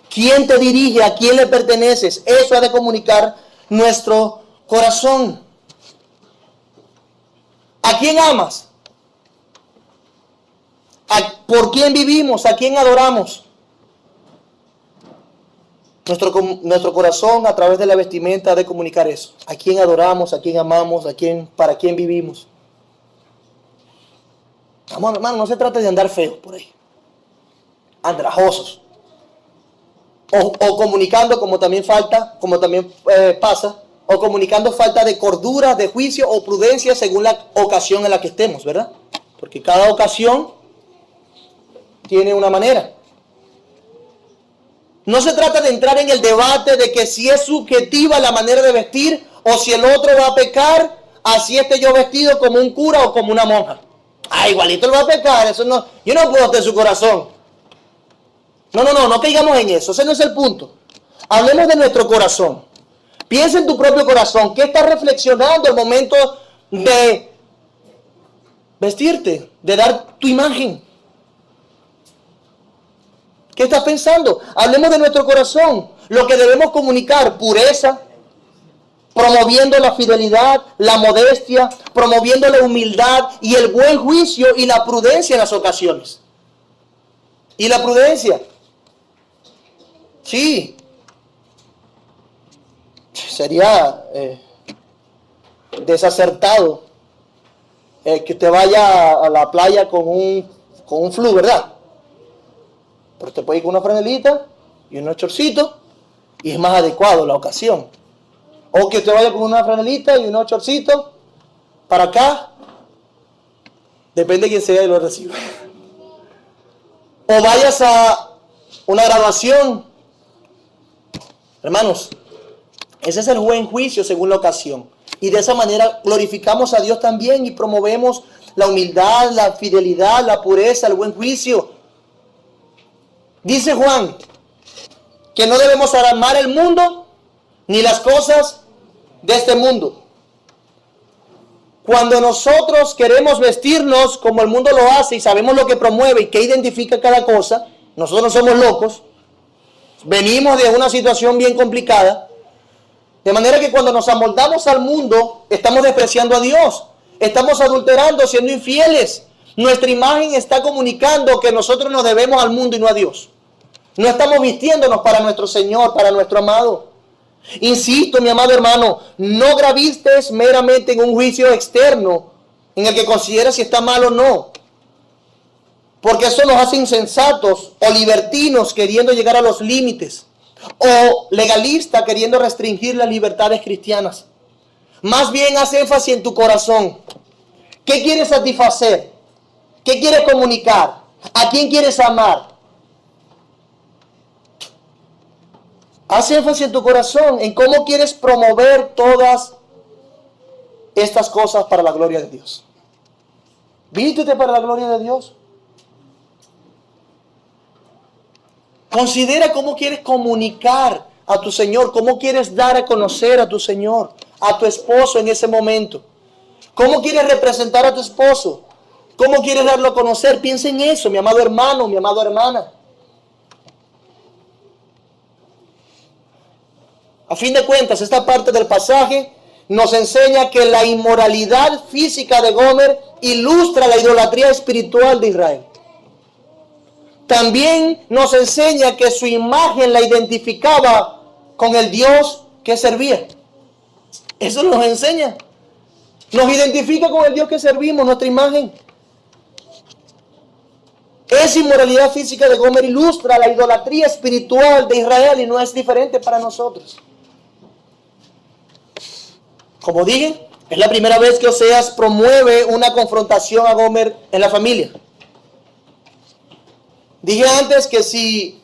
A: ¿Quién te dirige? ¿A quién le perteneces? Eso ha de comunicar nuestro corazón. ¿A quién amas? ¿Por quién vivimos? ¿A quién adoramos? Nuestro corazón a través de la vestimenta ha de comunicar eso. ¿A quién adoramos? ¿A quién amamos? ¿Para quién vivimos? Amor, hermano, no se trata de andar feos por ahí. Andrajosos. O comunicando como también pasa, o comunicando falta de cordura, de juicio o prudencia según la ocasión en la que estemos, ¿verdad? Porque cada ocasión tiene una manera. No se trata de entrar en el debate de que si es subjetiva la manera de vestir o si el otro va a pecar, así esté yo vestido como un cura o como una monja. Igualito él va a pecar, eso no, yo no puedo estar en su corazón. No caigamos en eso, ese no es el punto. Hablemos de nuestro corazón. Piensa en tu propio corazón. ¿Qué estás reflexionando al momento de vestirte, de dar tu imagen? ¿Qué estás pensando? Hablemos de nuestro corazón. Lo que debemos comunicar, pureza, promoviendo la fidelidad, la modestia, promoviendo la humildad y el buen juicio y la prudencia en las ocasiones. ¿Y la prudencia? Sí. Sería desacertado que usted vaya a la playa con un flu, ¿verdad? Pero usted puede ir con una franelita y unos chorcitos y es más adecuado la ocasión. O que usted vaya con una franelita y unos chorcitos para acá, depende de quién sea y lo reciba. O vayas a una graduación. Hermanos, ese es el buen juicio según la ocasión. Y de esa manera glorificamos a Dios también y promovemos la humildad, la fidelidad, la pureza, el buen juicio. Dice Juan que no debemos amar el mundo ni las cosas de este mundo. Cuando nosotros queremos vestirnos como el mundo lo hace y sabemos lo que promueve y que identifica cada cosa, nosotros no somos locos, venimos de una situación bien complicada, de manera que cuando nos amoldamos al mundo, estamos despreciando a Dios, estamos adulterando, siendo infieles. Nuestra imagen está comunicando que nosotros nos debemos al mundo y no a Dios. No estamos vistiéndonos para nuestro Señor, para nuestro amado. Insisto, mi amado hermano, no gravites meramente en un juicio externo en el que consideras si está mal o no, porque eso nos hace insensatos o libertinos queriendo llegar a los límites, o legalistas queriendo restringir las libertades cristianas. Más bien haz énfasis en tu corazón. ¿Qué quieres satisfacer? ¿Qué quieres comunicar? ¿A quién quieres amar? Haz énfasis en tu corazón, en cómo quieres promover todas estas cosas para la gloria de Dios. Vístete para la gloria de Dios. Considera cómo quieres comunicar a tu Señor, cómo quieres dar a conocer a tu Señor, a tu esposo en ese momento. ¿Cómo quieres representar a tu esposo? ¿Cómo quieres darlo a conocer? Piensa en eso, mi amado hermano, mi amada hermana. A fin de cuentas, esta parte del pasaje nos enseña que la inmoralidad física de Gomer ilustra la idolatría espiritual de Israel. También nos enseña que su imagen la identificaba con el Dios que servía. Eso nos enseña. Nos identifica con el Dios que servimos, nuestra imagen. Esa inmoralidad física de Gomer ilustra la idolatría espiritual de Israel y no es diferente para nosotros. Como dije, es la primera vez que Oseas promueve una confrontación a Gomer en la familia. Dije antes que si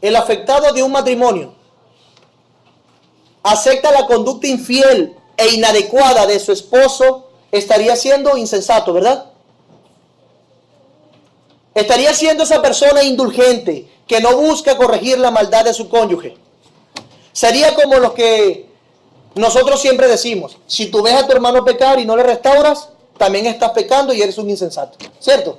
A: el afectado de un matrimonio acepta la conducta infiel e inadecuada de su esposo, estaría siendo insensato, ¿verdad? Estaría siendo esa persona indulgente que no busca corregir la maldad de su cónyuge. Sería como lo que nosotros siempre decimos: si tú ves a tu hermano pecar y no le restauras, también estás pecando y eres un insensato, ¿cierto?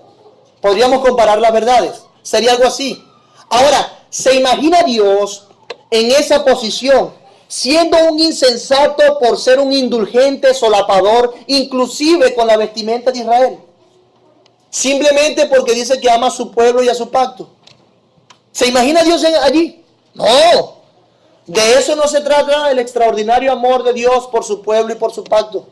A: Podríamos comparar las verdades. Sería algo así. Ahora, ¿se imagina Dios en esa posición, siendo un insensato por ser un indulgente, solapador, inclusive con la vestimenta de Israel? Simplemente porque dice que ama a su pueblo y a su pacto. ¿Se imagina Dios allí? No. De eso no se trata el extraordinario amor de Dios por su pueblo y por su pacto.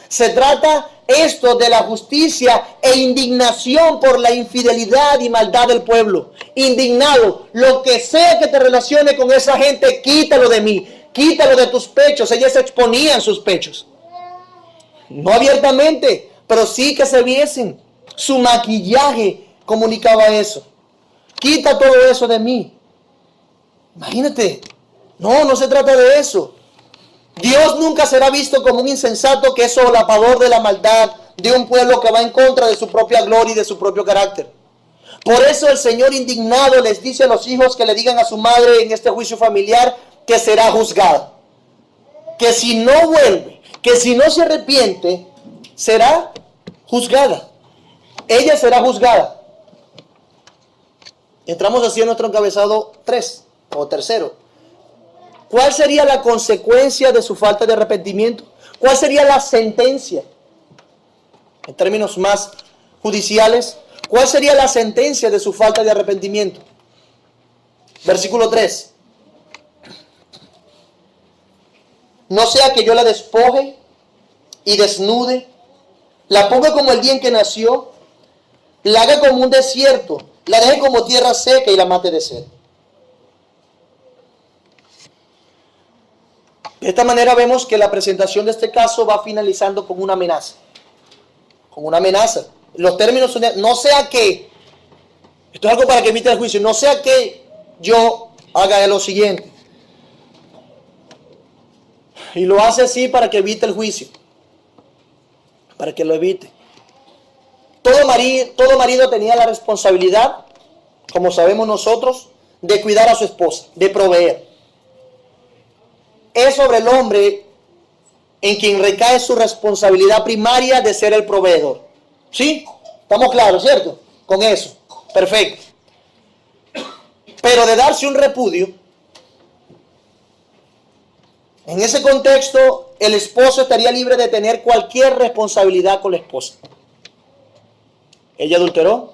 A: Se trata esto de la justicia e indignación por la infidelidad y maldad del pueblo. Indignado, lo que sea que te relacione con esa gente, quítalo de mí, quítalo de tus pechos. Ella se exponía en sus pechos. No abiertamente, pero sí que se viesen. Su maquillaje comunicaba eso. Quita todo eso de mí. Imagínate. No se trata de eso. Dios nunca será visto como un insensato que es solapador de la maldad de un pueblo que va en contra de su propia gloria y de su propio carácter. Por eso el Señor indignado les dice a los hijos que le digan a su madre en este juicio familiar que será juzgada. Que si no vuelve, que si no se arrepiente, será juzgada. Ella será juzgada. Entramos así en nuestro encabezado 3 o tercero. ¿Cuál sería la consecuencia de su falta de arrepentimiento? ¿Cuál sería la sentencia? En términos más judiciales, ¿cuál sería la sentencia de su falta de arrepentimiento? Versículo 3. No sea que yo la despoje y desnude, la ponga como el día en que nació, la haga como un desierto, la deje como tierra seca y la mate de sed. De esta manera vemos que la presentación de este caso va finalizando con una amenaza. Con una amenaza. Los términos son, no sea que, esto es algo para que evite el juicio, no sea que yo haga lo siguiente. Y lo hace así para que evite el juicio. Para que lo evite. Todo marido tenía la responsabilidad, como sabemos nosotros, de cuidar a su esposa, de proveer. Es sobre el hombre en quien recae su responsabilidad primaria de ser el proveedor. ¿Sí? Estamos claros, ¿cierto? Con eso. Perfecto. Pero de darse un repudio, en ese contexto, el esposo estaría libre de tener cualquier responsabilidad con la esposa. Ella adulteró,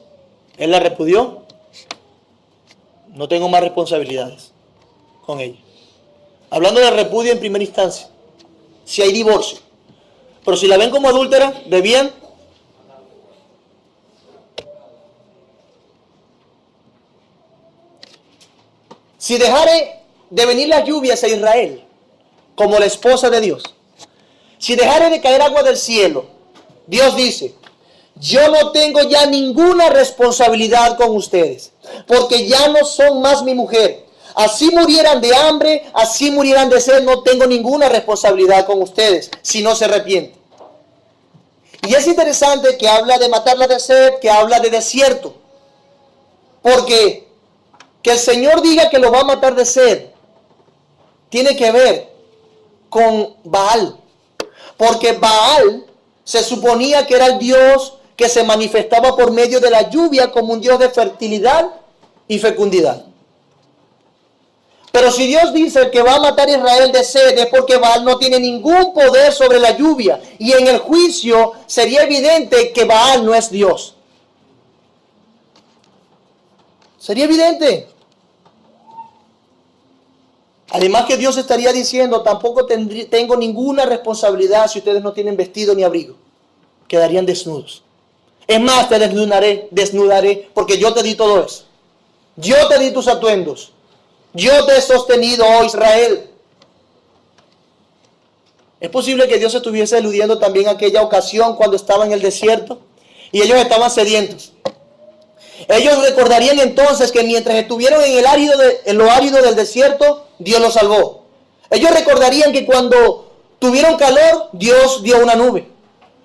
A: él la repudió, no tengo más responsabilidades con ella. Hablando de repudio en primera instancia, si hay divorcio, pero si la ven como adúltera, debían si dejare de venir las lluvias a Israel, como la esposa de Dios, si dejare de caer agua del cielo, Dios dice, yo no tengo ya ninguna responsabilidad con ustedes, porque ya no son más mi mujer. Así murieran de hambre, así murieran de sed, no tengo ninguna responsabilidad con ustedes, si no se arrepienten. Y es interesante que habla de matarla de sed, que habla de desierto, porque que el Señor diga que lo va a matar de sed, tiene que ver con Baal, porque Baal se suponía que era el Dios que se manifestaba por medio de la lluvia como un Dios de fertilidad y fecundidad. Pero si Dios dice que va a matar a Israel de sed, es porque Baal no tiene ningún poder sobre la lluvia, y en el juicio sería evidente que Baal no es Dios. Sería evidente. Además que Dios estaría diciendo, tampoco tengo ninguna responsabilidad si ustedes no tienen vestido ni abrigo. Quedarían desnudos. Es más, te desnudaré, porque yo te di todo eso. Yo te di tus atuendos. Yo te he sostenido, oh Israel. Es posible que Dios estuviese eludiendo también aquella ocasión cuando estaba en el desierto y ellos estaban sedientos. Ellos recordarían entonces que mientras estuvieron en lo árido del desierto, Dios los salvó. Ellos recordarían que cuando tuvieron calor, Dios dio una nube.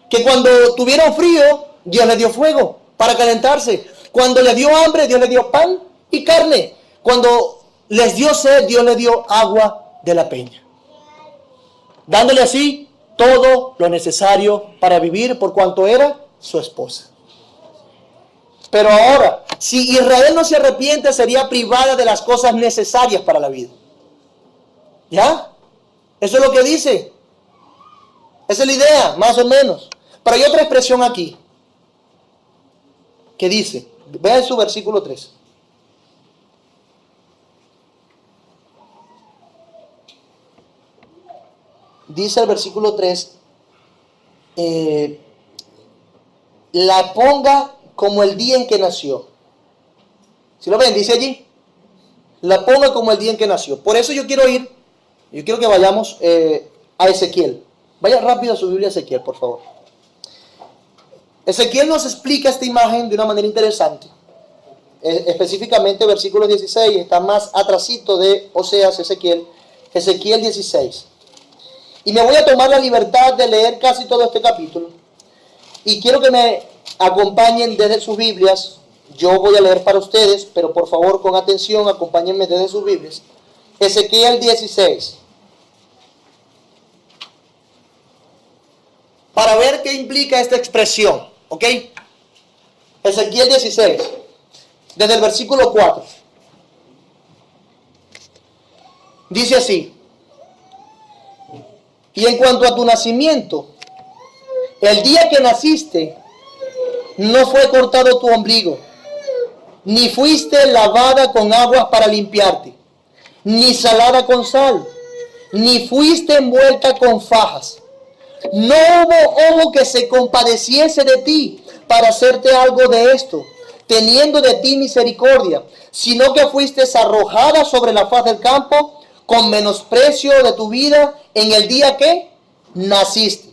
A: Que cuando tuvieron frío, Dios les dio fuego para calentarse. Cuando les dio hambre, Dios les dio pan y carne. Cuando les dio sed, Dios les dio agua de la peña. Dándole así todo lo necesario para vivir por cuanto era su esposa. Pero ahora, si Israel no se arrepiente, sería privada de las cosas necesarias para la vida. ¿Ya? Eso es lo que dice. Esa es la idea, más o menos. Pero hay otra expresión aquí que dice, vean su versículo 3. Dice el versículo 3, la ponga como el día en que nació. ¿Sí lo ven? Dice allí, la ponga como el día en que nació. Por eso yo quiero que vayamos a Ezequiel. Vaya rápido a su Biblia Ezequiel, por favor. Ezequiel nos explica esta imagen de una manera interesante. Específicamente versículo 16, está más atrasito de Oseas, Ezequiel 16. Y me voy a tomar la libertad de leer casi todo este capítulo. Y quiero que me acompañen desde sus Biblias. Yo voy a leer para ustedes, pero por favor con atención, acompáñenme desde sus Biblias. Ezequiel 16. Para ver qué implica esta expresión, ¿ok? Ezequiel 16, desde el versículo 4. Dice así: y en cuanto a tu nacimiento, el día que naciste, no fue cortado tu ombligo, ni fuiste lavada con aguas para limpiarte, ni salada con sal, ni fuiste envuelta con fajas. No hubo ojo que se compadeciese de ti para hacerte algo de esto, teniendo de ti misericordia, sino que fuiste arrojada sobre la faz del campo con menosprecio de tu vida en el día que naciste.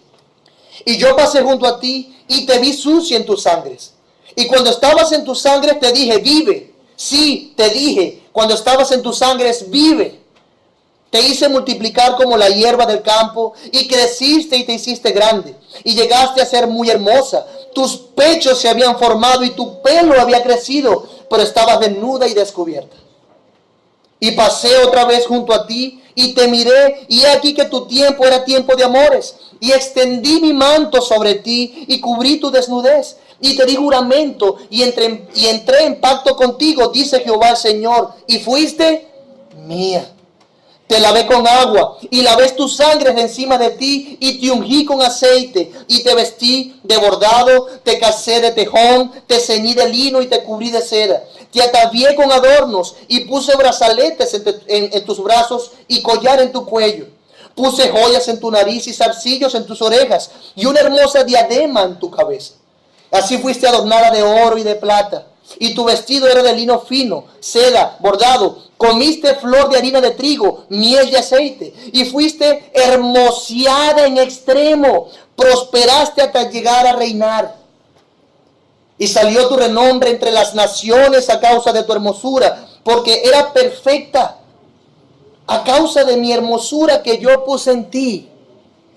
A: Y yo pasé junto a ti y te vi sucia en tus sangres. Y cuando estabas en tus sangres te dije, vive. Sí, te dije, cuando estabas en tus sangres, vive. Te hice multiplicar como la hierba del campo y creciste y te hiciste grande. Y llegaste a ser muy hermosa. Tus pechos se habían formado y tu pelo había crecido, pero estabas desnuda y descubierta. Y pasé otra vez junto a ti y te miré, y he aquí que tu tiempo era tiempo de amores. Y extendí mi manto sobre ti y cubrí tu desnudez. Y te di juramento y entré en pacto contigo, dice Jehová el Señor, y fuiste mía. Te lavé con agua y lavé tus sangres de encima de ti y te ungí con aceite y te vestí de bordado, te casé de tejón, te ceñí de lino y te cubrí de seda. Te atavié con adornos y puse brazaletes en tus brazos y collar en tu cuello. Puse joyas en tu nariz y zarcillos en tus orejas y una hermosa diadema en tu cabeza. Así fuiste adornada de oro y de plata. Y tu vestido era de lino fino, seda, bordado. Comiste flor de harina de trigo, miel y aceite. Y fuiste hermoseada en extremo. Prosperaste hasta llegar a reinar. Y salió tu renombre entre las naciones a causa de tu hermosura, porque era perfecta. A causa de mi hermosura que yo puse en ti.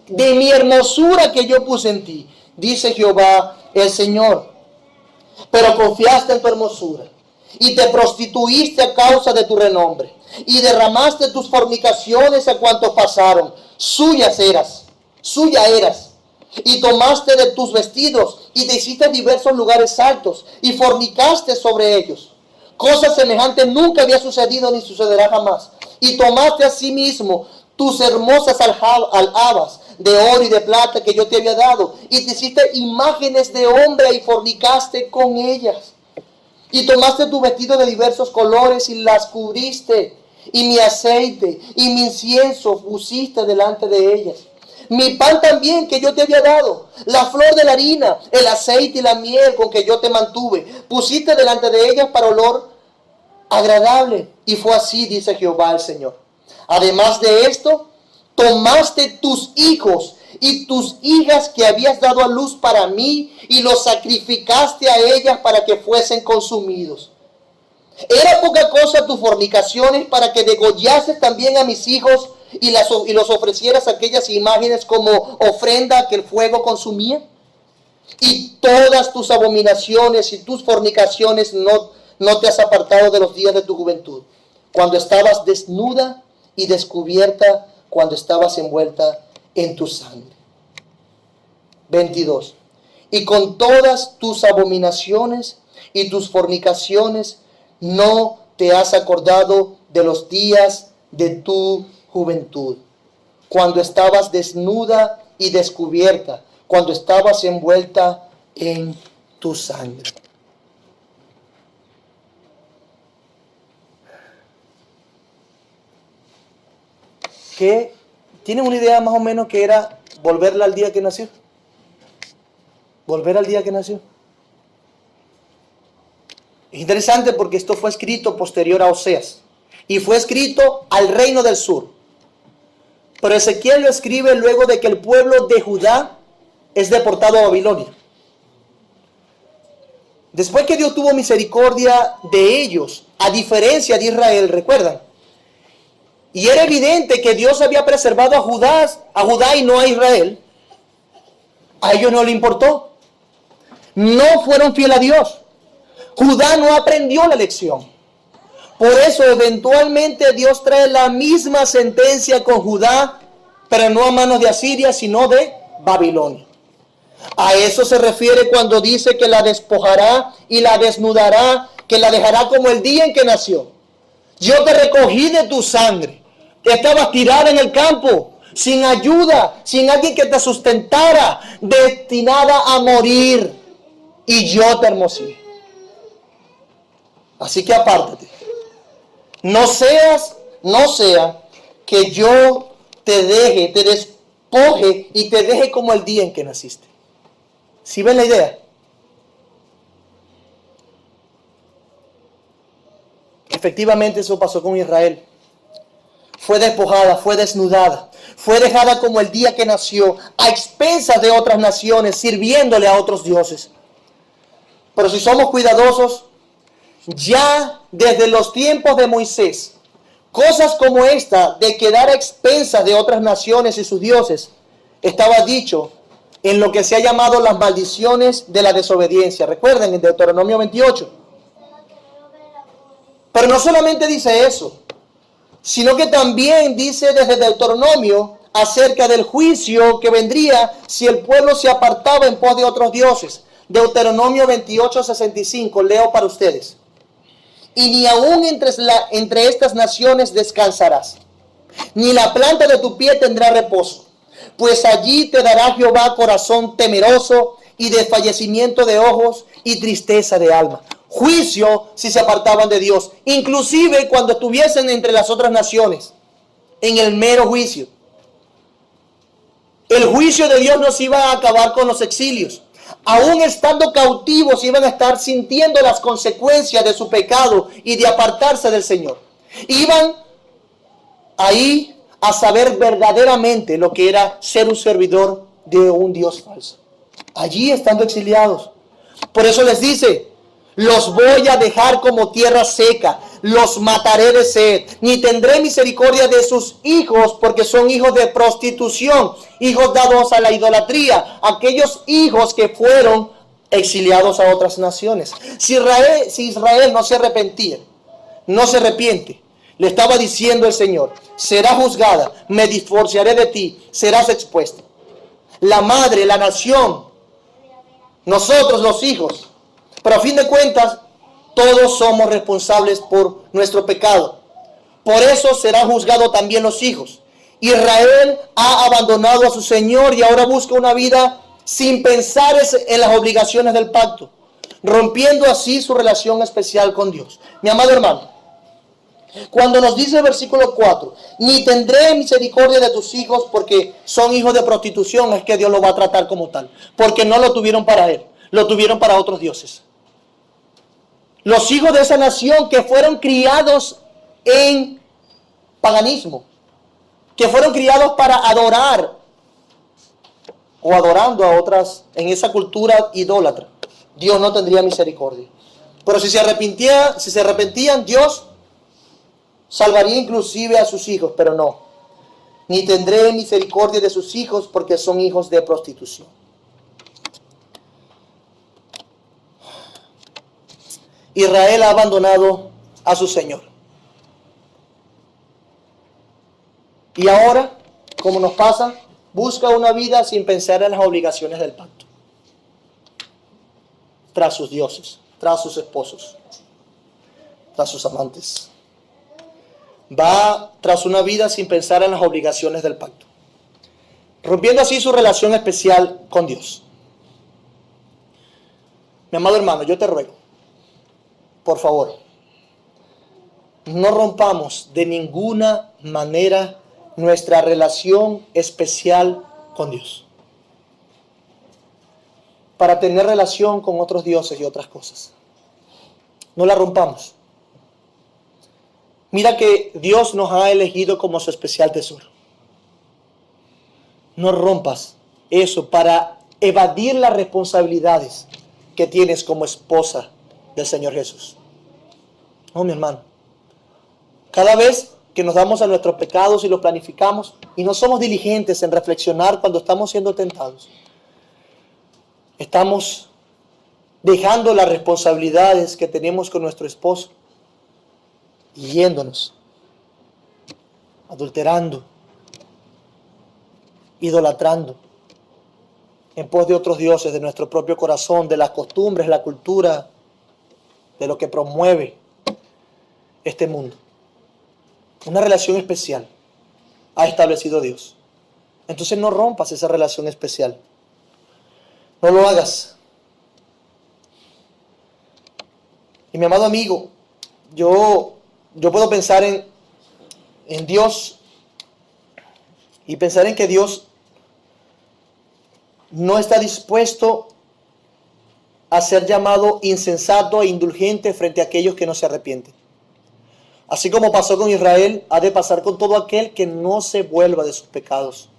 A: De mi hermosura que yo puse en ti, dice Jehová el Señor. Pero confiaste en tu hermosura y te prostituiste a causa de tu renombre y derramaste tus fornicaciones a cuantos pasaron. Suya eras. Y tomaste de tus vestidos y te hiciste diversos lugares altos y fornicaste sobre ellos. Cosa semejante nunca había sucedido ni sucederá jamás. Y tomaste a sí mismo tus hermosas aljabas de oro y de plata que yo te había dado, y te hiciste imágenes de hombre y fornicaste con ellas. Y tomaste tu vestido de diversos colores y las cubriste, y mi aceite y mi incienso pusiste delante de ellas. Mi pan también que yo te había dado, la flor de la harina, el aceite y la miel con que yo te mantuve, pusiste delante de ellas para olor agradable. Y fue así, dice Jehová el Señor. Además de esto, tomaste tus hijos y tus hijas que habías dado a luz para mí y los sacrificaste a ellas para que fuesen consumidos. ¿Era poca cosa tus fornicaciones para que degollases también a mis hijos y los ofrecieras aquellas imágenes como ofrenda que el fuego consumía? Y todas tus abominaciones y tus fornicaciones no te has apartado de los días de tu juventud, cuando estabas desnuda y descubierta, cuando estabas envuelta en tu sangre. 22. Y con todas tus abominaciones y tus fornicaciones no te has acordado de los días de tu juventud, cuando estabas desnuda y descubierta, cuando estabas envuelta en tu sangre. ¿Qué? ¿Tienen una idea más o menos que era volverla al día que nació? Volver al día que nació. Es interesante porque esto fue escrito posterior a Oseas y fue escrito al reino del sur. Pero Ezequiel lo escribe luego de que el pueblo de Judá es deportado a Babilonia. Después que Dios tuvo misericordia de ellos, a diferencia de Israel, ¿recuerdan? Y era evidente que Dios había preservado a Judá y no a Israel. A ellos no le importó. No fueron fieles a Dios. Judá no aprendió la lección. Por eso eventualmente Dios trae la misma sentencia con Judá, pero no a manos de Asiria, sino de Babilonia. A eso se refiere cuando dice que la despojará y la desnudará, que la dejará como el día en que nació. Yo te recogí de tu sangre. Estabas tirada en el campo, sin ayuda, sin alguien que te sustentara, destinada a morir. Y yo te hermoseé. Así que apártate. No sea que yo te deje, te despoje y te deje como el día en que naciste. ¿Sí ven la idea? Efectivamente eso pasó con Israel. fue despojada, fue desnudada, fue dejada como el día que nació, a expensas de otras naciones, sirviéndole a otros dioses. Pero si somos cuidadosos, ya desde los tiempos de Moisés, cosas como esta de quedar a expensas de otras naciones y sus dioses, estaba dicho en lo que se ha llamado las maldiciones de la desobediencia. Recuerden, en Deuteronomio 28. Pero no solamente dice eso, sino que también dice desde Deuteronomio acerca del juicio que vendría si el pueblo se apartaba en pos de otros dioses. Deuteronomio 28:65, leo para ustedes. Y ni aún entre estas naciones descansarás, ni la planta de tu pie tendrá reposo, pues allí te dará Jehová corazón temeroso y desfallecimiento de ojos y tristeza de alma. Juicio si se apartaban de Dios, inclusive cuando estuviesen entre las otras naciones, en el mero juicio. El juicio de Dios nos iba a acabar con los exilios. Aún estando cautivos, iban a estar sintiendo las consecuencias de su pecado y de apartarse del Señor. Iban ahí a saber verdaderamente lo que era ser un servidor de un Dios falso. Allí estando exiliados. Por eso les dice: los voy a dejar como tierra seca, los mataré de sed, ni tendré misericordia de sus hijos, porque son hijos de prostitución, hijos dados a la idolatría, aquellos hijos que fueron exiliados a otras naciones. Si Israel no se arrepentía, no se arrepiente, le estaba diciendo el Señor: será juzgada, me divorciaré de ti, serás expuesta. La madre, la nación, nosotros los hijos. Pero a fin de cuentas, todos somos responsables por nuestro pecado. Por eso serán juzgados también los hijos. Israel ha abandonado a su Señor y ahora busca una vida sin pensar en las obligaciones del pacto, rompiendo así su relación especial con Dios. Mi amado hermano, cuando nos dice el versículo 4, ni tendré misericordia de tus hijos porque son hijos de prostitución, es que Dios lo va a tratar como tal, porque no lo tuvieron para Él, lo tuvieron para otros dioses. Los hijos de esa nación que fueron criados en paganismo, que fueron criados para adorar o adorando a otras en esa cultura idólatra, Dios no tendría misericordia. Pero si se arrepentían, Dios salvaría inclusive a sus hijos, pero no. Ni tendré misericordia de sus hijos porque son hijos de prostitución. Israel ha abandonado a su Señor. Y ahora, como nos pasa, busca una vida sin pensar en las obligaciones del pacto. Tras sus dioses, tras sus esposos, tras sus amantes. Va tras una vida sin pensar en las obligaciones del pacto, rompiendo así su relación especial con Dios. Mi amado hermano, yo te ruego, por favor, no rompamos de ninguna manera nuestra relación especial con Dios para tener relación con otros dioses y otras cosas. No la rompamos. Mira que Dios nos ha elegido como su especial tesoro. No rompas eso para evadir las responsabilidades que tienes como esposa del Señor Jesús. No, mi hermano. Cada vez que nos damos a nuestros pecados y los planificamos y no somos diligentes en reflexionar cuando estamos siendo tentados, estamos dejando las responsabilidades que tenemos con nuestro esposo y yéndonos, adulterando, idolatrando, en pos de otros dioses, de nuestro propio corazón, de las costumbres, la cultura, de lo que promueve este mundo. Una relación especial ha establecido Dios. Entonces no rompas esa relación especial. No lo hagas. Y mi amado amigo, yo puedo pensar en Dios y pensar en que Dios no está dispuesto a ser llamado insensato e indulgente frente a aquellos que no se arrepienten. Así como pasó con Israel, ha de pasar con todo aquel que no se vuelva de sus pecados.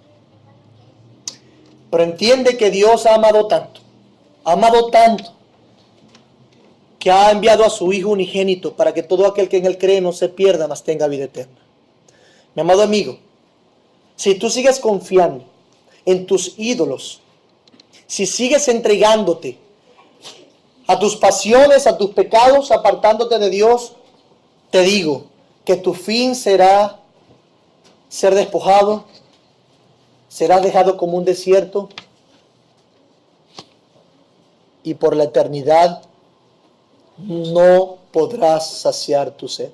A: Pero entiende que Dios ha amado tanto, que ha enviado a su Hijo unigénito para que todo aquel que en Él cree no se pierda, mas tenga vida eterna. Mi amado amigo, si tú sigues confiando en tus ídolos, si sigues entregándote a tus pasiones, a tus pecados, apartándote de Dios, te digo que tu fin será ser despojado, serás dejado como un desierto y por la eternidad no podrás saciar tu sed.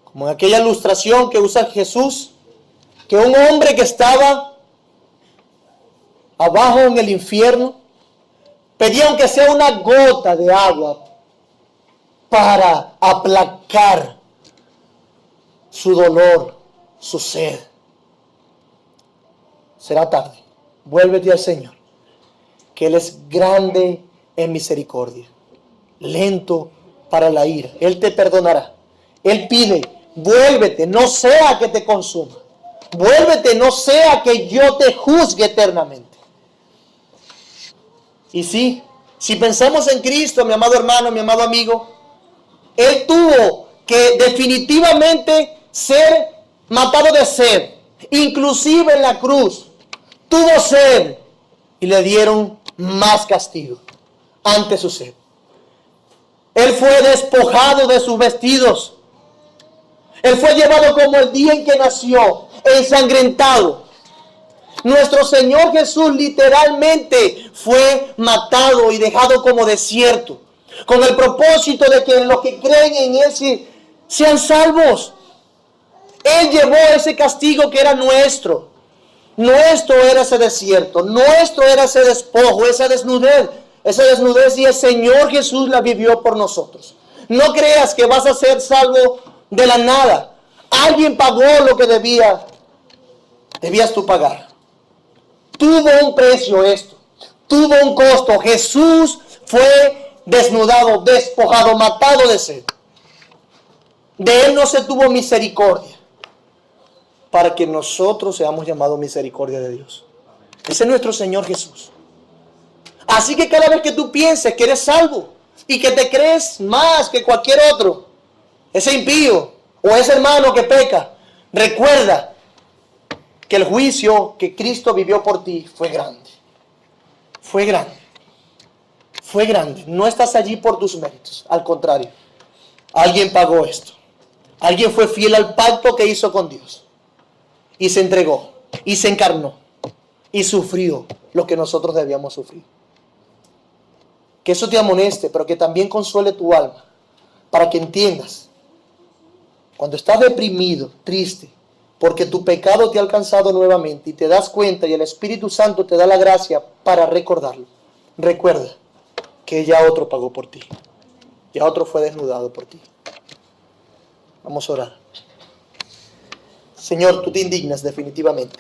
A: Como en aquella ilustración que usa Jesús, que un hombre que estaba abajo en el infierno pedía aunque sea una gota de agua para aplacar su dolor, su sed. Será tarde. Vuélvete al Señor, que Él es grande en misericordia, lento para la ira. Él te perdonará. Él pide, vuélvete, no sea que te consuma. Vuélvete, no sea que yo te juzgue eternamente. Y sí, si pensamos en Cristo, mi amado hermano, mi amado amigo, Él tuvo que definitivamente ser matado de sed. Inclusive en la cruz tuvo sed y le dieron más castigo ante su sed. Él fue despojado de sus vestidos. Él fue llevado como el día en que nació, ensangrentado. Nuestro Señor Jesús literalmente fue matado y dejado como desierto, con el propósito de que los que creen en Él sean salvos. Él llevó ese castigo que era nuestro. Nuestro era ese desierto, nuestro era ese despojo, esa desnudez y el Señor Jesús la vivió por nosotros. No creas que vas a ser salvo de la nada. Alguien pagó lo que debías tú pagar. Tuvo un precio esto, tuvo un costo. Jesús fue desnudado, despojado, matado de sed. De Él no se tuvo misericordia, para que nosotros seamos llamados misericordia de Dios. Ese es nuestro Señor Jesús. Así que cada vez que tú pienses que eres salvo y que te crees más que cualquier otro, ese impío o ese hermano que peca, recuerda que el juicio que Cristo vivió por ti fue grande. Fue grande. Fue grande. No estás allí por tus méritos. Al contrario, alguien pagó esto. Alguien fue fiel al pacto que hizo con Dios. Y se entregó. Y se encarnó. Y sufrió lo que nosotros debíamos sufrir. Que eso te amoneste, pero que también consuele tu alma. Para que entiendas. Cuando estás deprimido, triste, porque tu pecado te ha alcanzado nuevamente y te das cuenta y el Espíritu Santo te da la gracia para recordarlo. Recuerda que ya otro pagó por ti. Ya otro fue desnudado por ti. Vamos a orar. Señor, tú te indignas definitivamente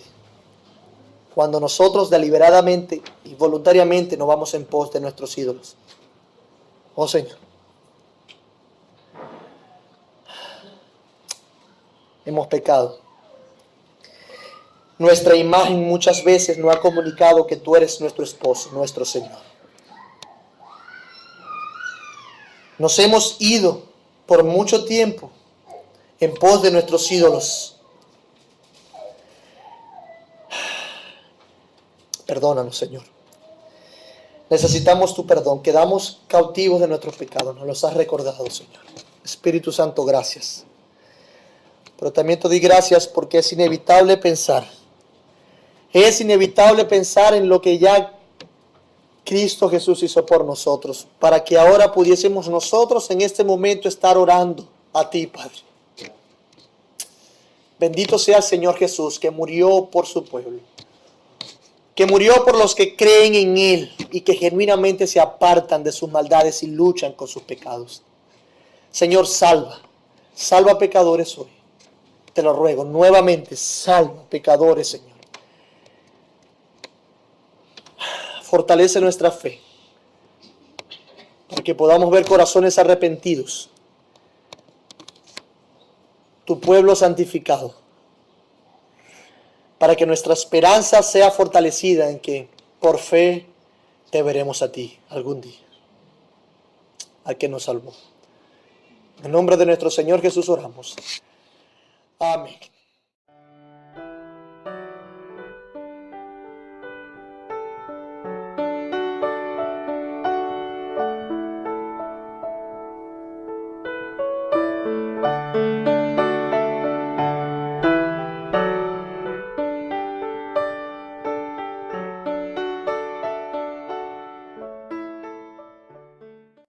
A: cuando nosotros deliberadamente y voluntariamente nos vamos en pos de nuestros ídolos. Oh Señor, hemos pecado. Nuestra imagen muchas veces no ha comunicado que tú eres nuestro esposo, nuestro Señor. Nos hemos ido por mucho tiempo en pos de nuestros ídolos. Perdónanos, Señor. Necesitamos tu perdón. Quedamos cautivos de nuestros pecados. Nos los has recordado, Señor. Espíritu Santo, gracias. Pero también te doy gracias porque es inevitable pensar. Es inevitable pensar en lo que ya Cristo Jesús hizo por nosotros, para que ahora pudiésemos nosotros en este momento estar orando a ti, Padre. Bendito sea el Señor Jesús, que murió por su pueblo, que murió por los que creen en Él y que genuinamente se apartan de sus maldades y luchan con sus pecados. Señor, salva pecadores hoy. Te lo ruego, nuevamente, salva pecadores, Señor. Fortalece nuestra fe, para que podamos ver corazones arrepentidos tu pueblo santificado, para que nuestra esperanza sea fortalecida en que por fe te veremos a ti algún día, al que nos salvó. En nombre de nuestro Señor Jesús oramos. Amén.